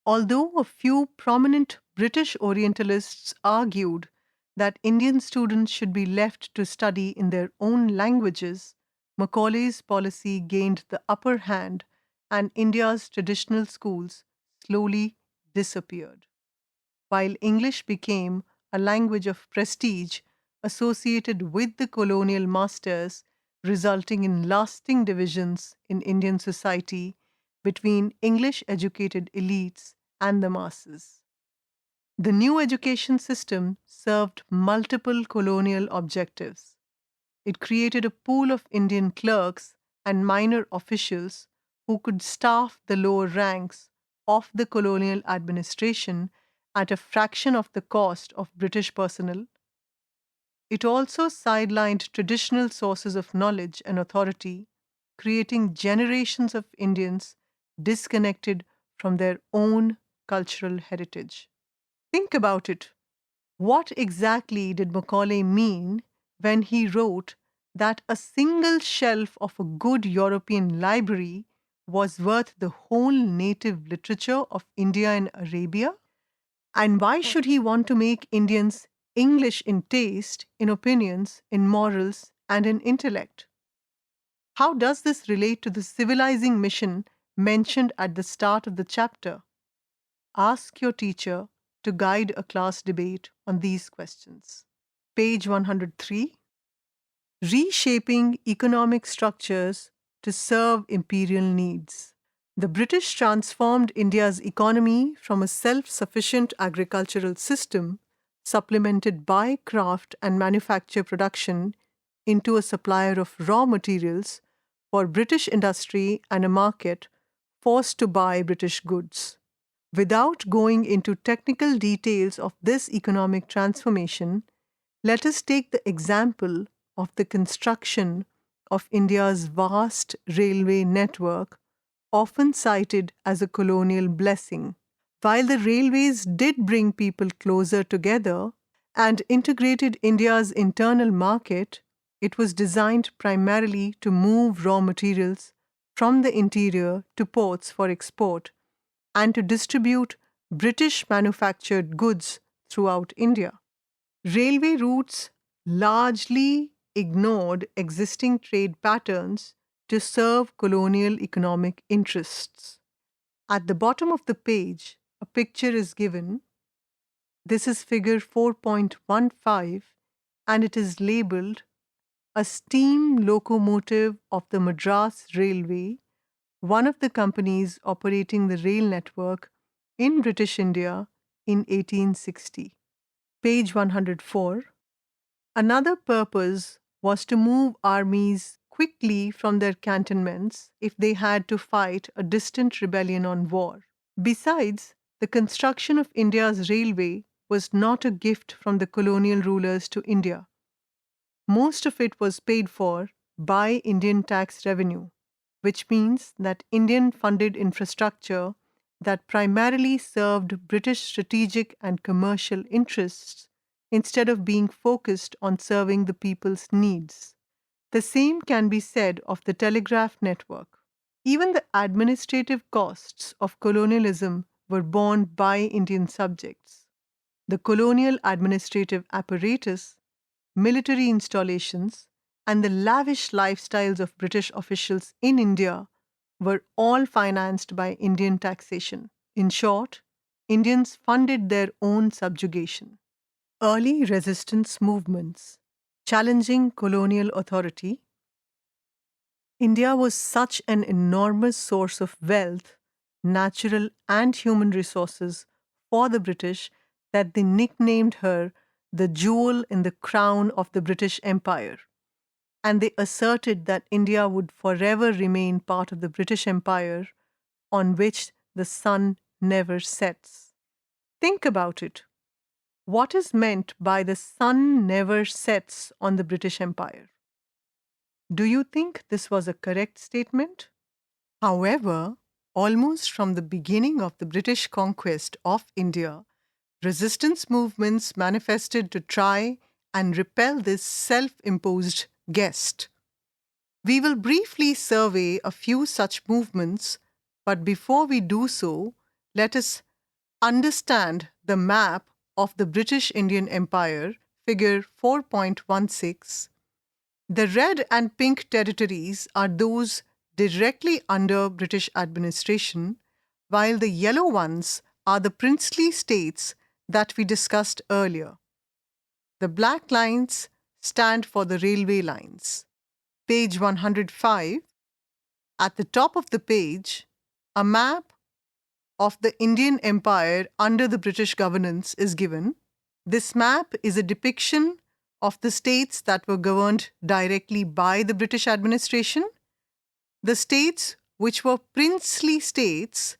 Although a few prominent British Orientalists argued that Indian students should be left to study in their own languages, Macaulay's policy gained the upper hand and India's traditional schools slowly disappeared. While English became a language of prestige associated with the colonial masters, resulting in lasting divisions in Indian society between English educated elites and the masses. The new education system served multiple colonial objectives. It created a pool of Indian clerks and minor officials who could staff the lower ranks of the colonial administration at a fraction of the cost of British personnel. It also sidelined traditional sources of knowledge and authority, creating generations of Indians disconnected from their own cultural heritage. Think about it. What exactly did Macaulay mean when he wrote that a single shelf of a good European library was worth the whole native literature of India and Arabia? And why should he want to make Indians English in taste, in opinions, in morals, and in intellect? How does this relate to the civilizing mission mentioned at the start of the chapter? Ask your teacher to guide a class debate on these questions. Page 103. Reshaping economic structures to serve imperial needs. The British transformed India's economy from a self sufficient agricultural system, supplemented by craft and manufacture production, into a supplier of raw materials for British industry and a market forced to buy British goods. Without going into technical details of this economic transformation, let us take the example of the construction of India's vast railway network, often cited as a colonial blessing. While the railways did bring people closer together and integrated India's internal market, it was designed primarily to move raw materials from the interior to ports for export and to distribute British manufactured goods throughout India. Railway routes largely ignored existing trade patterns to serve colonial economic interests. At the bottom of the page, a picture is given. This is figure 4.15 and it is labeled a steam locomotive of the Madras Railway, one of the companies operating the rail network in British India in 1860. Page 104. Another purpose was to move armies quickly from their cantonments if they had to fight a distant rebellion on war. Besides, the construction of India's railway was not a gift from the colonial rulers to India. Most of it was paid for by Indian tax revenue, which means that Indian funded infrastructure that primarily served British strategic and commercial interests instead of being focused on serving the people's needs. The same can be said of the telegraph network. Even the administrative costs of colonialism were borne by Indian subjects. The colonial administrative apparatus, military installations, and the lavish lifestyles of British officials in India were all financed by Indian taxation. In short, Indians funded their own subjugation. Early resistance movements challenging colonial authority. India was such an enormous source of wealth, natural and human resources for the British that they nicknamed her the jewel in the crown of the British Empire. And they asserted that India would forever remain part of the British Empire on which the sun never sets. Think about it. What is meant by the sun never sets on the British Empire? Do you think this was a correct statement? However, almost from the beginning of the British conquest of India, resistance movements manifested to try and repel this self imposed guest. We will briefly survey a few such movements, but before we do so, let us understand the map of the British Indian Empire, figure 4.16. The red and pink territories are those directly under British administration, while the yellow ones are the princely states that we discussed earlier. The black lines stand for the railway lines. Page 105. At the top of the page, a map of the Indian Empire under the British governance is given. This map is a depiction of the states that were governed directly by the British administration, the states which were princely states,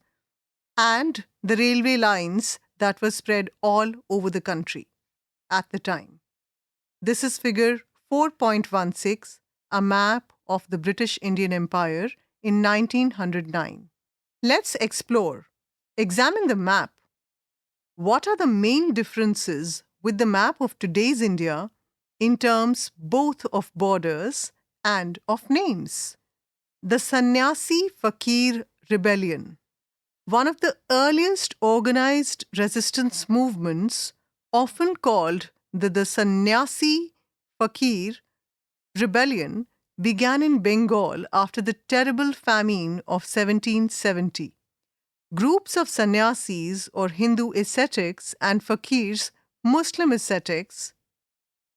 and the railway lines that were spread all over the country at the time. This is figure 4.16, a map of the British Indian Empire in 1909. Let's explore. Examine the map. What are the main differences with the map of today's India in terms both of borders and of names? The Sannyasi Fakir Rebellion, one of the earliest organized resistance movements, often called the Sannyasi Fakir Rebellion, began in Bengal after the terrible famine of 1770. Groups of sannyasis or Hindu ascetics and fakirs, Muslim ascetics,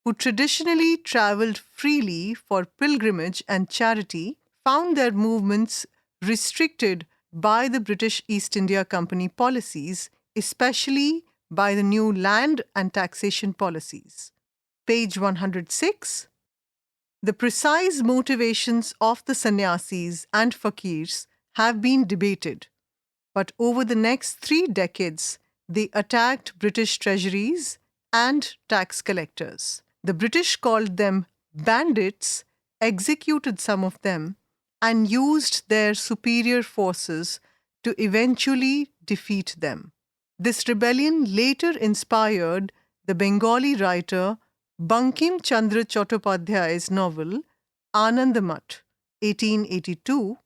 who traditionally traveled freely for pilgrimage and charity, found their movements restricted by the British East India Company policies, especially by the new land and taxation policies. Page 106. The precise motivations of the sannyasis and fakirs have been debated, but over the next 3 decades, they attacked British treasuries and tax collectors. The British called them bandits, executed some of them, and used their superior forces to eventually defeat them. This rebellion later inspired the Bengali writer Bankim Chandra Chattopadhyay's novel Anandamath, 1882.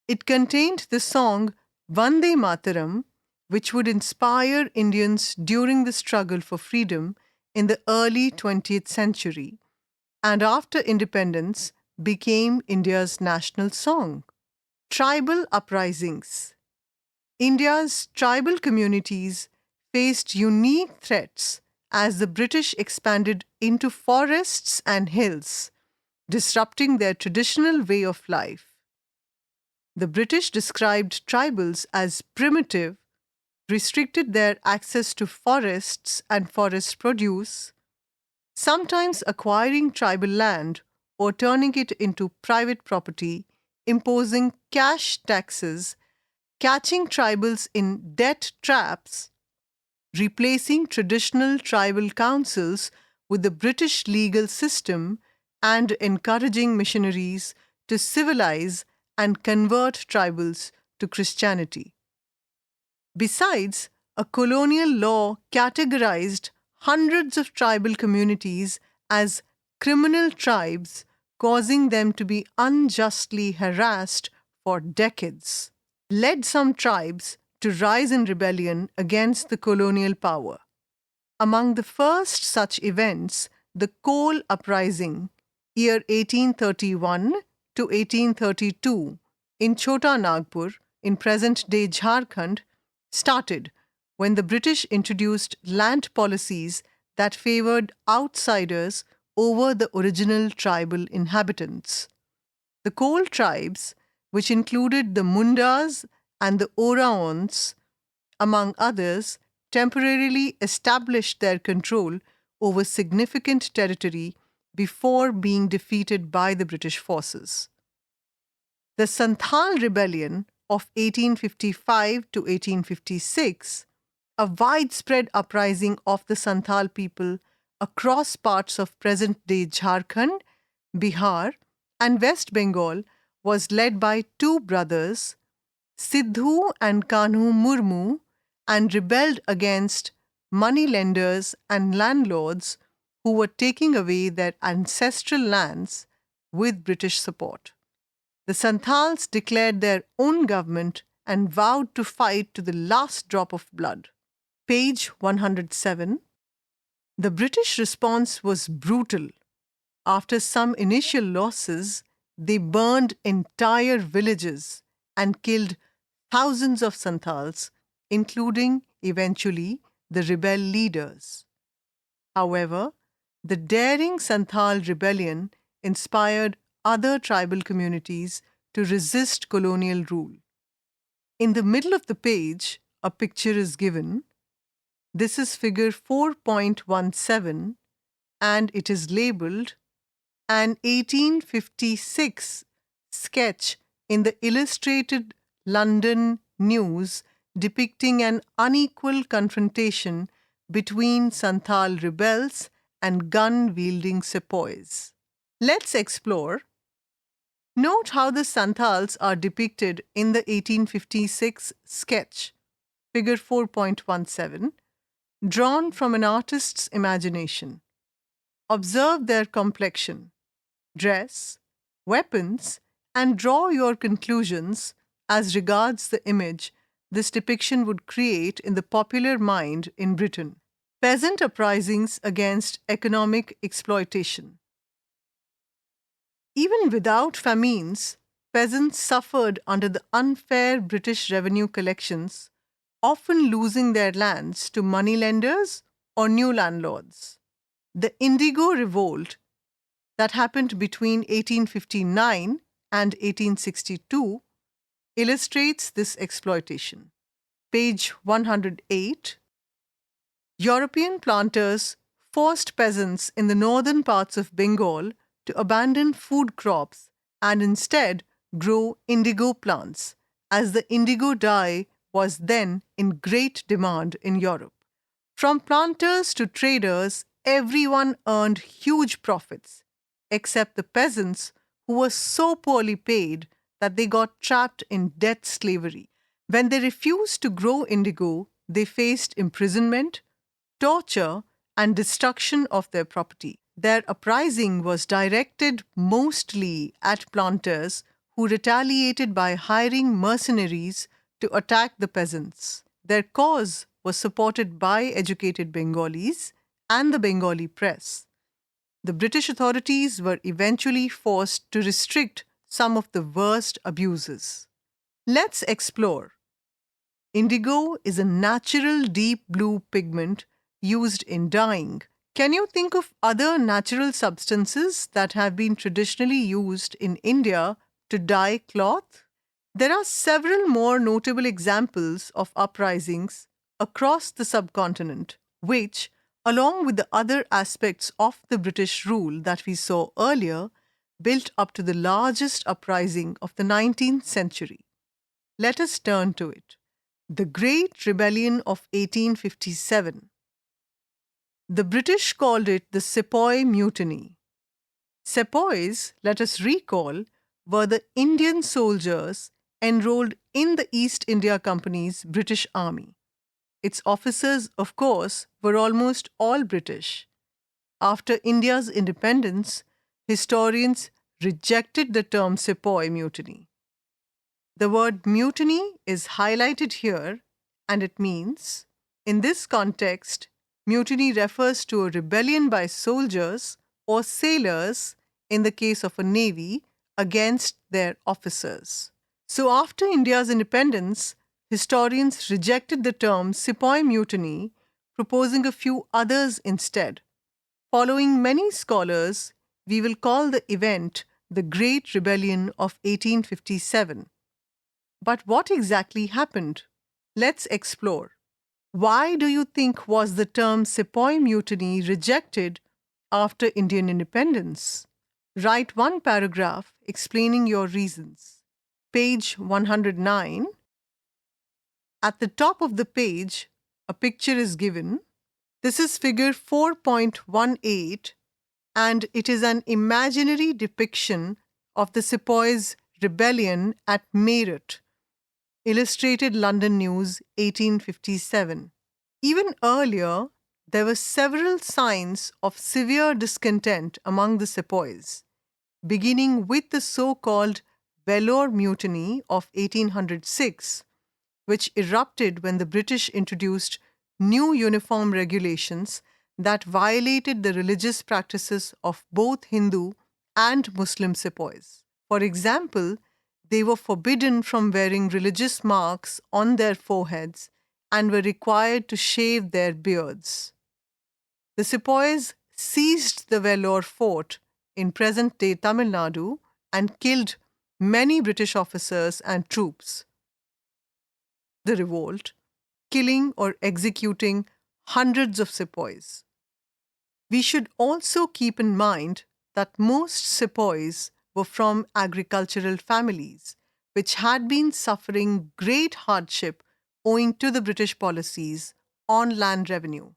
It contained the song Vande Mataram, which would inspire Indians during the struggle for freedom in the early 20th century, and after independence became India's national song. Tribal uprisings. India's tribal communities faced unique threats as the British expanded into forests and hills, disrupting their traditional way of life. The British described tribals as primitive, restricted their access to forests and forest produce, sometimes acquiring tribal land or turning it into private property, imposing cash taxes, catching tribals in debt traps, replacing traditional tribal councils with the British legal system, and encouraging missionaries to civilize and convert tribals to Christianity. Besides, a colonial law categorized hundreds of tribal communities as criminal tribes, causing them to be unjustly harassed for decades, led some tribes to rise in rebellion against the colonial power. Among the first such events, the Coal Uprising, year 1831 to 1832, in Chota Nagpur, in present-day Jharkhand, started when the British introduced land policies that favored outsiders over the original tribal inhabitants. The coal tribes, which included the Mundas and the Oraons, among others, temporarily established their control over significant territory before being defeated by the British forces. The Santhal Rebellion of 1855 to 1856, a widespread uprising of the Santhal people across parts of present-day Jharkhand, Bihar, and West Bengal, was led by 2 brothers, Sidhu and Kanhu Murmu, and rebelled against moneylenders and landlords who were taking away their ancestral lands with British support. The Santhals declared their own government and vowed to fight to the last drop of blood. Page 107. The British response was brutal. After some initial losses, they burned entire villages and killed thousands of Santhals, including, eventually, the rebel leaders. However, the daring Santhal rebellion inspired other tribal communities to resist colonial rule. In the middle of the page, a picture is given. This is figure 4.17 and it is labeled an 1856 sketch in the Illustrated London News depicting an unequal confrontation between Santhal rebels and gun-wielding sepoys. Let's explore. Note how the Santhals are depicted in the 1856 sketch, figure 4.17, drawn from an artist's imagination. Observe their complexion, dress, weapons, and draw your conclusions as regards the image this depiction would create in the popular mind in Britain. Peasant uprisings against economic exploitation. Even without famines, peasants suffered under the unfair British revenue collections, often losing their lands to moneylenders or new landlords. The Indigo Revolt that happened between 1859 and 1862 illustrates this exploitation. Page 108. European planters forced peasants in the northern parts of Bengal to abandon food crops and instead grow indigo plants, as the indigo dye was then in great demand in Europe. From planters to traders, everyone earned huge profits, except the peasants who were so poorly paid that they got trapped in debt slavery. When they refused to grow indigo, they faced imprisonment, torture, and destruction of their property. Their uprising was directed mostly at planters who retaliated by hiring mercenaries to attack the peasants. Their cause was supported by educated Bengalis and the Bengali press. The British authorities were eventually forced to restrict some of the worst abuses. Let's explore. Indigo is a natural deep blue pigment used in dyeing. Can you think of other natural substances that have been traditionally used in India to dye cloth? There are several more notable examples of uprisings across the subcontinent, which, along with the other aspects of the British rule that we saw earlier, built up to the largest uprising of the 19th century. Let us turn to it. The Great Rebellion of 1857. The British called it the Sepoy Mutiny. Sepoys, let us recall, were the Indian soldiers enrolled in the East India Company's British Army. Its officers, of course, were almost all British. After India's independence, historians rejected the term Sepoy Mutiny. The word mutiny is highlighted here, and it means, in this context, mutiny refers to a rebellion by soldiers or sailors, in the case of a navy, against their officers. So after India's independence, historians rejected the term Sepoy Mutiny, proposing a few others instead. Following many scholars, we will call the event the Great Rebellion of 1857. But what exactly happened? Let's explore. Why do you think was the term Sepoy Mutiny rejected after Indian independence? Write one paragraph explaining your reasons. Page 109. At the top of the page, a picture is given. This is figure 4.18, and it is an imaginary depiction of the Sepoys' rebellion at Meerut. Illustrated London News, 1857. Even earlier, there were several signs of severe discontent among the Sepoys, beginning with the so-called Vellore Mutiny of 1806, which erupted when the British introduced new uniform regulations that violated the religious practices of both Hindu and Muslim Sepoys. For example, they were forbidden from wearing religious marks on their foreheads and were required to shave their beards. The Sepoys seized the Vellore fort in present-day Tamil Nadu and killed many British officers and troops. The revolt, killing or executing hundreds of sepoys. We should also keep in mind that most sepoys were from agricultural families, which had been suffering great hardship owing to the British policies on land revenue.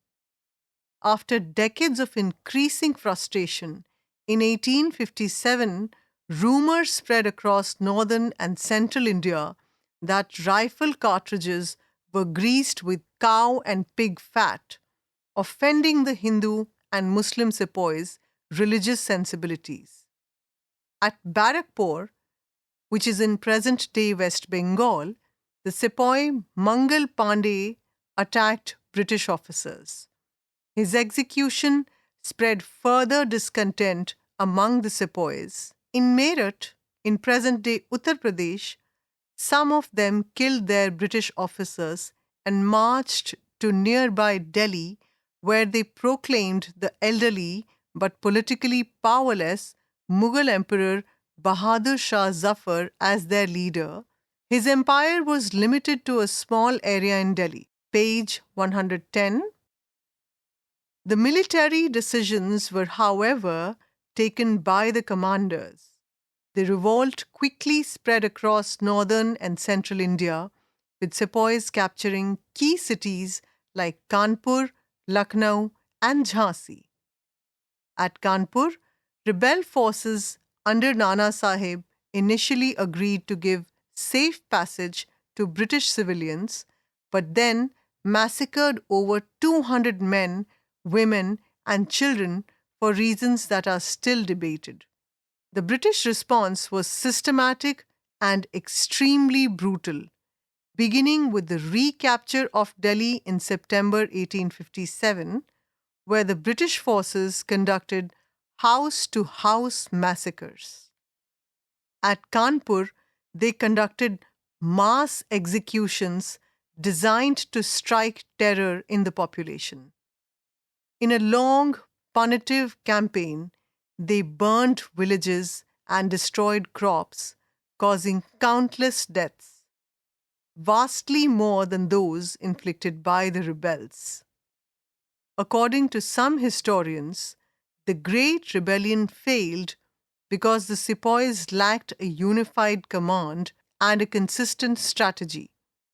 After decades of increasing frustration, in 1857, rumors spread across northern and central India that rifle cartridges were greased with cow and pig fat, offending the Hindu and Muslim sepoys' religious sensibilities. At Barakpur, which is in present day West Bengal, the sepoy Mangal Pandey attacked British officers. His execution spread further discontent among the sepoys. In Meerut, in present day Uttar Pradesh, some of them killed their British officers and marched to nearby Delhi, where they proclaimed the elderly but politically powerless Mughal Emperor Bahadur Shah Zafar as their leader. His empire was limited to a small area in Delhi. Page 110. The military decisions were, however, taken by the commanders. The revolt quickly spread across northern and central India, with sepoys capturing key cities like Kanpur, Lucknow, and Jhansi. At Kanpur, rebel forces under Nana Sahib initially agreed to give safe passage to British civilians, but then massacred over 200 men, women, and children for reasons that are still debated. The British response was systematic and extremely brutal, beginning with the recapture of Delhi in September 1857, where the British forces conducted house-to-house massacres. At Kanpur, they conducted mass executions designed to strike terror in the population. In a long, punitive campaign, they burned villages and destroyed crops, causing countless deaths, vastly more than those inflicted by the rebels. According to some historians, the Great Rebellion failed because the sepoys lacked a unified command and a consistent strategy,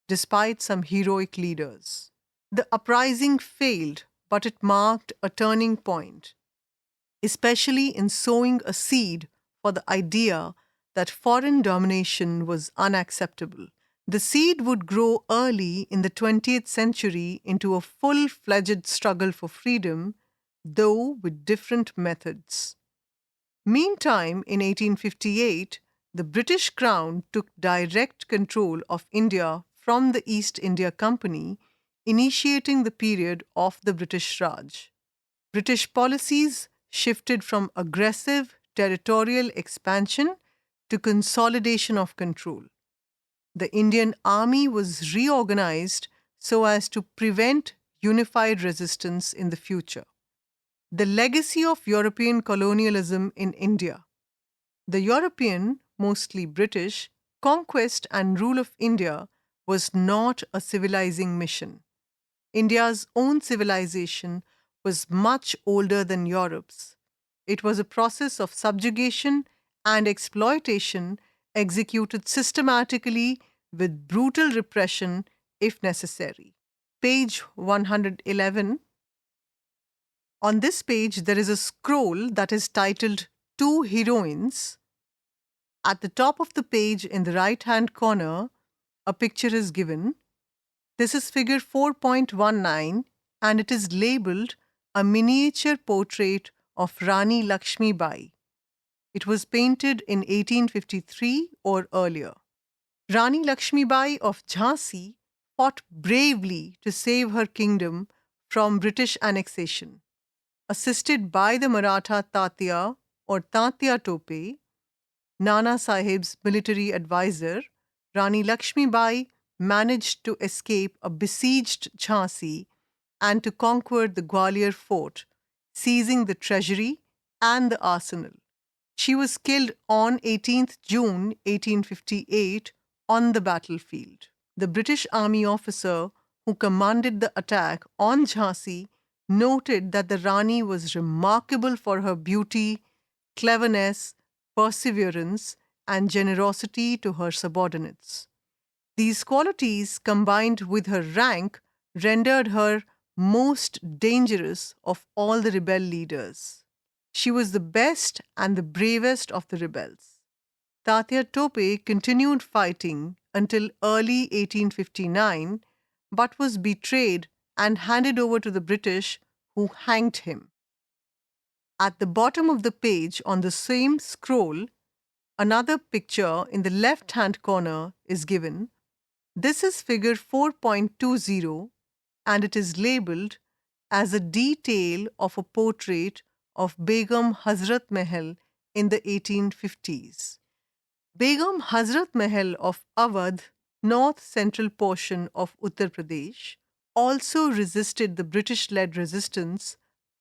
despite some heroic leaders. The uprising failed, but it marked a turning point, especially in sowing a seed for the idea that foreign domination was unacceptable. The seed would grow early in the 20th century into a full-fledged struggle for freedom, though with different methods. Meantime, in 1858, the British Crown took direct control of India from the East India Company, initiating the period of the British Raj. British policies shifted from aggressive territorial expansion to consolidation of control. The Indian Army was reorganized so as to prevent unified resistance in the future. The legacy of European colonialism in India. The European, mostly British, conquest and rule of India was not a civilizing mission. India's own civilization was much older than Europe's. It was a process of subjugation and exploitation executed systematically with brutal repression if necessary. Page 111. On this page, there is a scroll that is titled Two Heroines. At the top of the page in the right-hand corner, a picture is given. This is figure 4.19 and it is labeled a miniature portrait of Rani Lakshmi Bai. It was painted in 1853 or earlier. Rani Lakshmi Bai of Jhansi fought bravely to save her kingdom from British annexation. Assisted by the Maratha Tatya or Tatya Tope, Nana Sahib's military advisor, Rani Lakshmi Bai managed to escape a besieged Jhansi and to conquer the Gwalior fort, seizing the treasury and the arsenal. She was killed on 18th June 1858 on the battlefield. The British Army officer who commanded the attack on Jhansi noted that the Rani was remarkable for her beauty, cleverness, perseverance, and generosity to her subordinates. These qualities, combined with her rank, rendered her most dangerous of all the rebel leaders. She was the best and the bravest of the rebels. Tatya Tope continued fighting until early 1859, but was betrayed and handed over to the British, who hanged him. At the bottom of the page on the same scroll, another picture in the left-hand corner is given. This is figure 4.20 and it is labeled as a detail of a portrait of Begum Hazrat Mahal in the 1850s. Begum Hazrat Mahal of Awadh, north central portion of Uttar Pradesh, also resisted the British-led resistance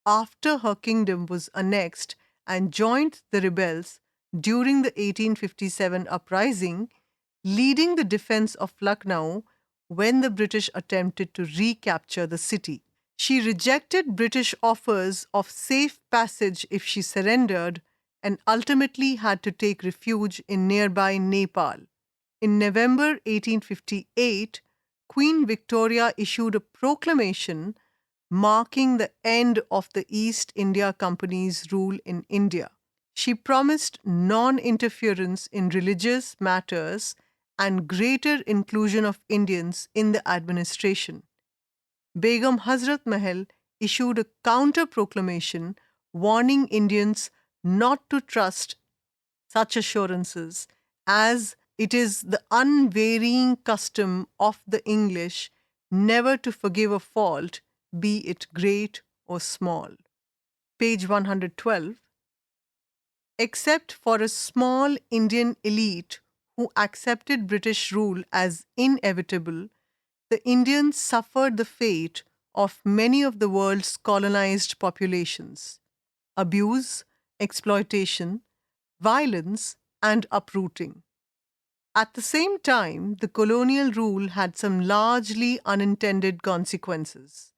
after her kingdom was annexed and joined the rebels during the 1857 uprising, leading the defense of Lucknow when the British attempted to recapture the city. She rejected British offers of safe passage if she surrendered and ultimately had to take refuge in nearby Nepal. In November 1858, Queen Victoria issued a proclamation marking the end of the East India Company's rule in India. She promised non-interference in religious matters and greater inclusion of Indians in the administration. Begum Hazrat Mahal issued a counter-proclamation warning Indians not to trust such assurances, as it is the unvarying custom of the English never to forgive a fault, be it great or small. Page 112. Except for a small Indian elite who accepted British rule as inevitable, the Indians suffered the fate of many of the world's colonized populations: abuse, exploitation, violence, and uprooting. At the same time, the colonial rule had some largely unintended consequences.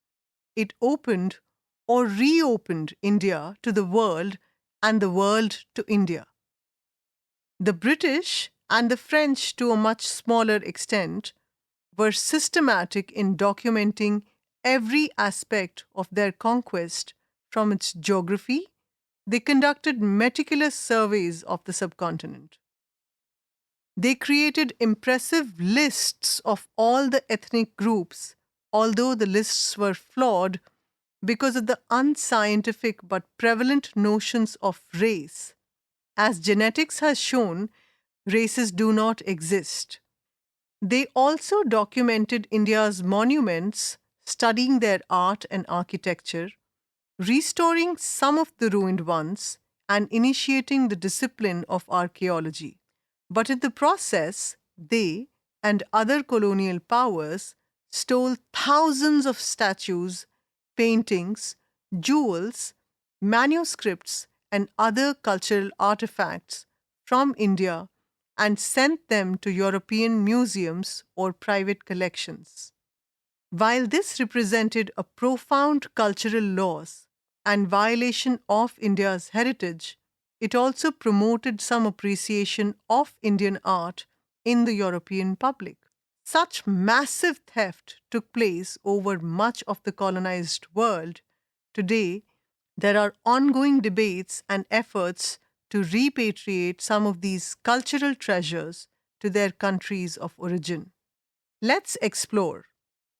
It opened or reopened India to the world and the world to India. The British and the French, to a much smaller extent, were systematic in documenting every aspect of their conquest from its geography. They conducted meticulous surveys of the subcontinent. They created impressive lists of all the ethnic groups, although the lists were flawed because of the unscientific but prevalent notions of race. As genetics has shown, races do not exist. They also documented India's monuments, studying their art and architecture, restoring some of the ruined ones, and initiating the discipline of archaeology. But in the process, they and other colonial powers stole thousands of statues, paintings, jewels, manuscripts, and other cultural artifacts from India and sent them to European museums or private collections. While this represented a profound cultural loss and violation of India's heritage, it also promoted some appreciation of Indian art in the European public. Such massive theft took place over much of the colonized world. Today, there are ongoing debates and efforts to repatriate some of these cultural treasures to their countries of origin. Let's explore.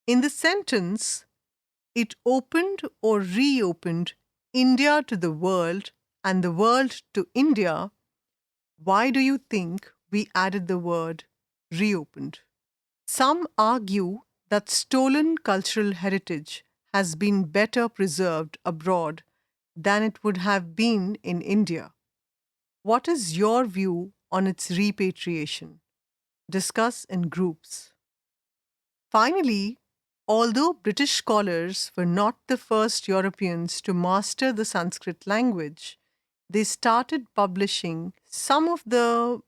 In the sentence, it opened or reopened India to the world and the world to India, why do you think we added the word reopened? Some argue that stolen cultural heritage has been better preserved abroad than it would have been in India. What is your view on its repatriation? Discuss in groups. Finally, although British scholars were not the first Europeans to master the Sanskrit language, they started publishing some of the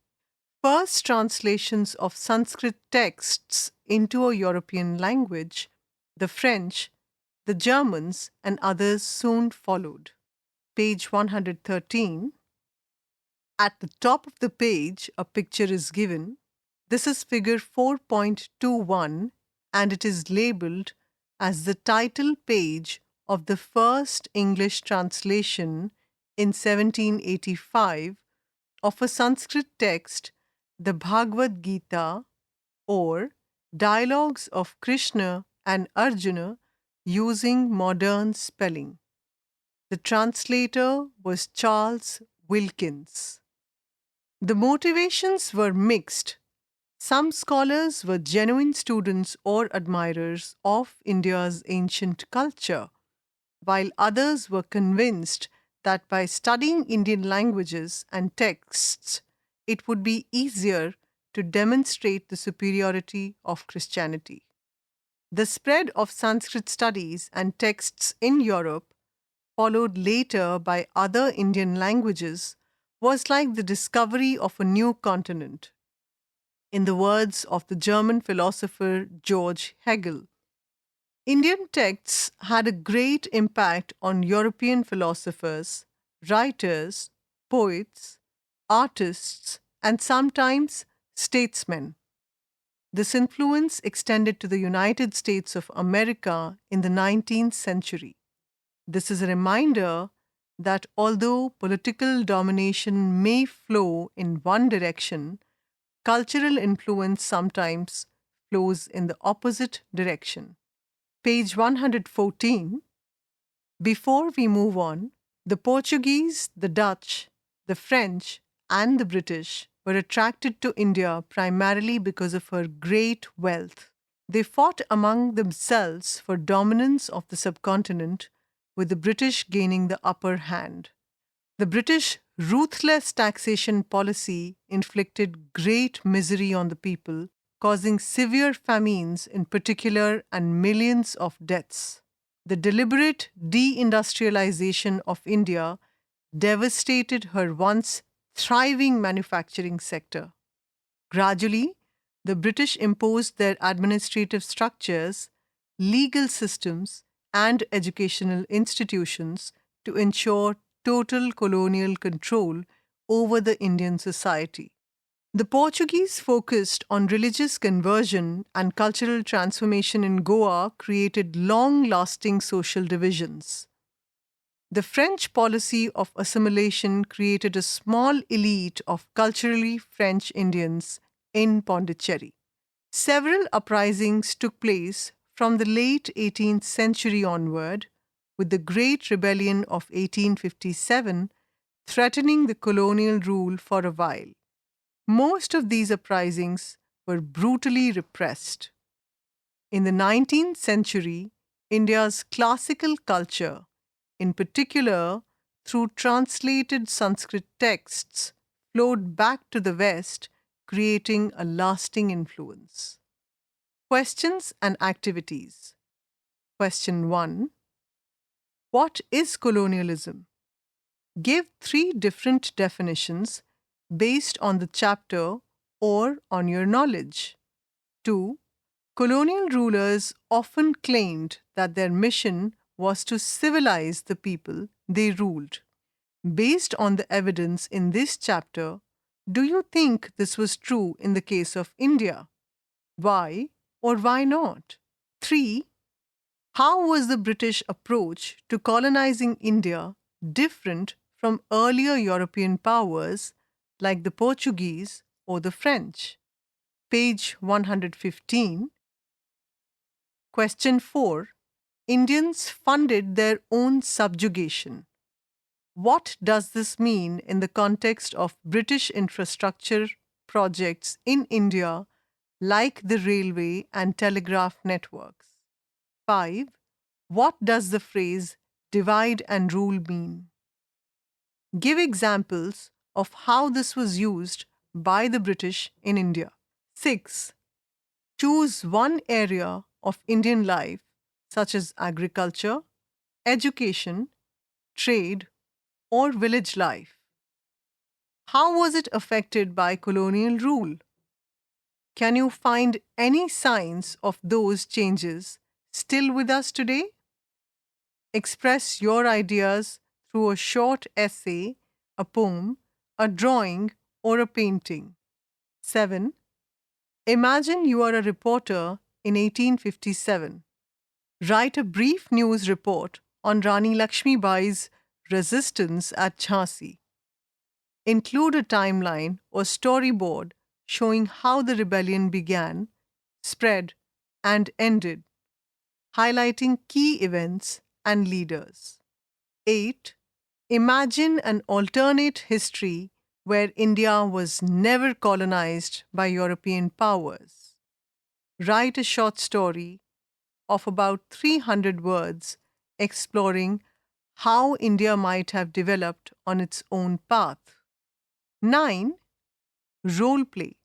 first translations of Sanskrit texts into a European language. The French, the Germans, and others soon followed. Page 113. At the top of the page, a picture is given. This is figure 4.21 and it is labeled as the title page of the first English translation in 1785 of a Sanskrit text, the Bhagavad Gita, or Dialogues of Krishna and Arjuna using modern spelling. The translator was Charles Wilkins. The motivations were mixed. Some scholars were genuine students or admirers of India's ancient culture, while others were convinced that by studying Indian languages and texts, it would be easier to demonstrate the superiority of Christianity. The spread of Sanskrit studies and texts in Europe, followed later by other Indian languages, was like the discovery of a new continent. In the words of the German philosopher George Hegel, Indian texts had a great impact on European philosophers, writers, poets, artists, and sometimes statesmen. This influence extended to the United States of America in the 19th century. This is a reminder that although political domination may flow in one direction, cultural influence sometimes flows in the opposite direction. Page 114. Before we move on, the Portuguese, the Dutch, the French, and the British were attracted to India primarily because of her great wealth. They fought among themselves for dominance of the subcontinent, with the British gaining the upper hand. The British ruthless taxation policy inflicted great misery on the people, causing severe famines in particular and millions of deaths. The deliberate deindustrialization of India devastated her once thriving manufacturing sector. Gradually, the British imposed their administrative structures, legal systems, and educational institutions to ensure total colonial control over the Indian society. The Portuguese focused on religious conversion and cultural transformation in Goa created long-lasting social divisions. The French policy of assimilation created a small elite of culturally French Indians in Pondicherry. Several uprisings took place from the late 18th century onward, with the Great Rebellion of 1857 threatening the colonial rule for a while. Most of these uprisings were brutally repressed. In the 19th century, India's classical culture, in particular through translated Sanskrit texts, flowed back to the West, creating a lasting influence. Questions and activities. Question 1. What is colonialism? Give 3 different definitions based on the chapter or on your knowledge. 2. Colonial rulers often claimed that their mission was to civilize the people they ruled. Based on the evidence in this chapter, do you think this was true in the case of India? Why or why not? 3. How was the British approach to colonizing India different from earlier European powers like the Portuguese or the French? Page 115. Question 4. Indians funded their own subjugation. What does this mean in the context of British infrastructure projects in India like the railway and telegraph networks? 5. What does the phrase divide and rule mean? Give examples of how this was used by the British in India. 6. Choose one area of Indian life, such as agriculture, education, trade, or village life? How was it affected by colonial rule? Can you find any signs of those changes still with us today? Express your ideas through a short essay, a poem, a drawing, or a painting. 7. Imagine you are a reporter in 1857. Write a brief news report on Rani Lakshmibai's resistance at Jhansi. Include a timeline or storyboard showing how the rebellion began, spread, and ended, highlighting key events and leaders. 8. Imagine an alternate history where India was never colonized by European powers. Write a short story of about 300 words exploring how India might have developed on its own path. 9. Role play.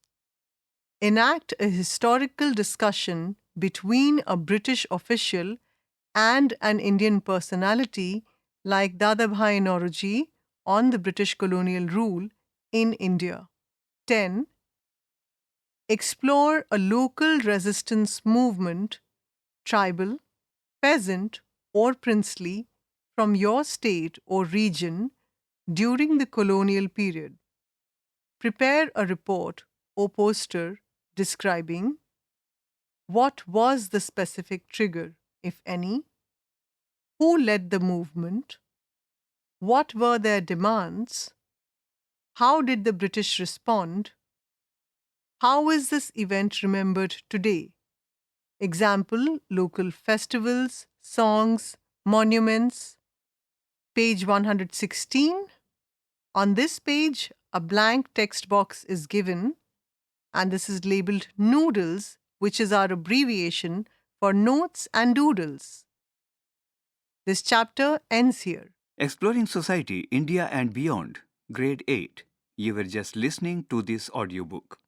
Enact a historical discussion between a British official and an Indian personality like Dadabhai Naoroji on the British colonial rule in India. 10. Explore a local resistance movement, tribal, peasant, or princely, from your state or region during the colonial period. Prepare a report or poster describing what was the specific trigger, if any, who led the movement, what were their demands, how did the British respond, how is this event remembered today? Example, local festivals, songs, monuments. Page 116. On this page, a blank text box is given, and this is labeled Noodles, which is our abbreviation for notes and doodles. This chapter ends here.
Exploring Society, India and Beyond, Grade 8. You were just listening to this audiobook.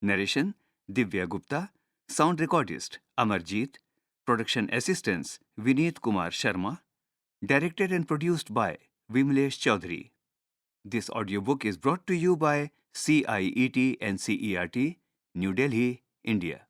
Narration, Divya Gupta. Sound recordist, Amarjeet. Production assistants, Vineet Kumar Sharma. Directed and produced by Vimlesh Chaudhary. This audiobook is brought to you by CIET NCERT, New Delhi, India.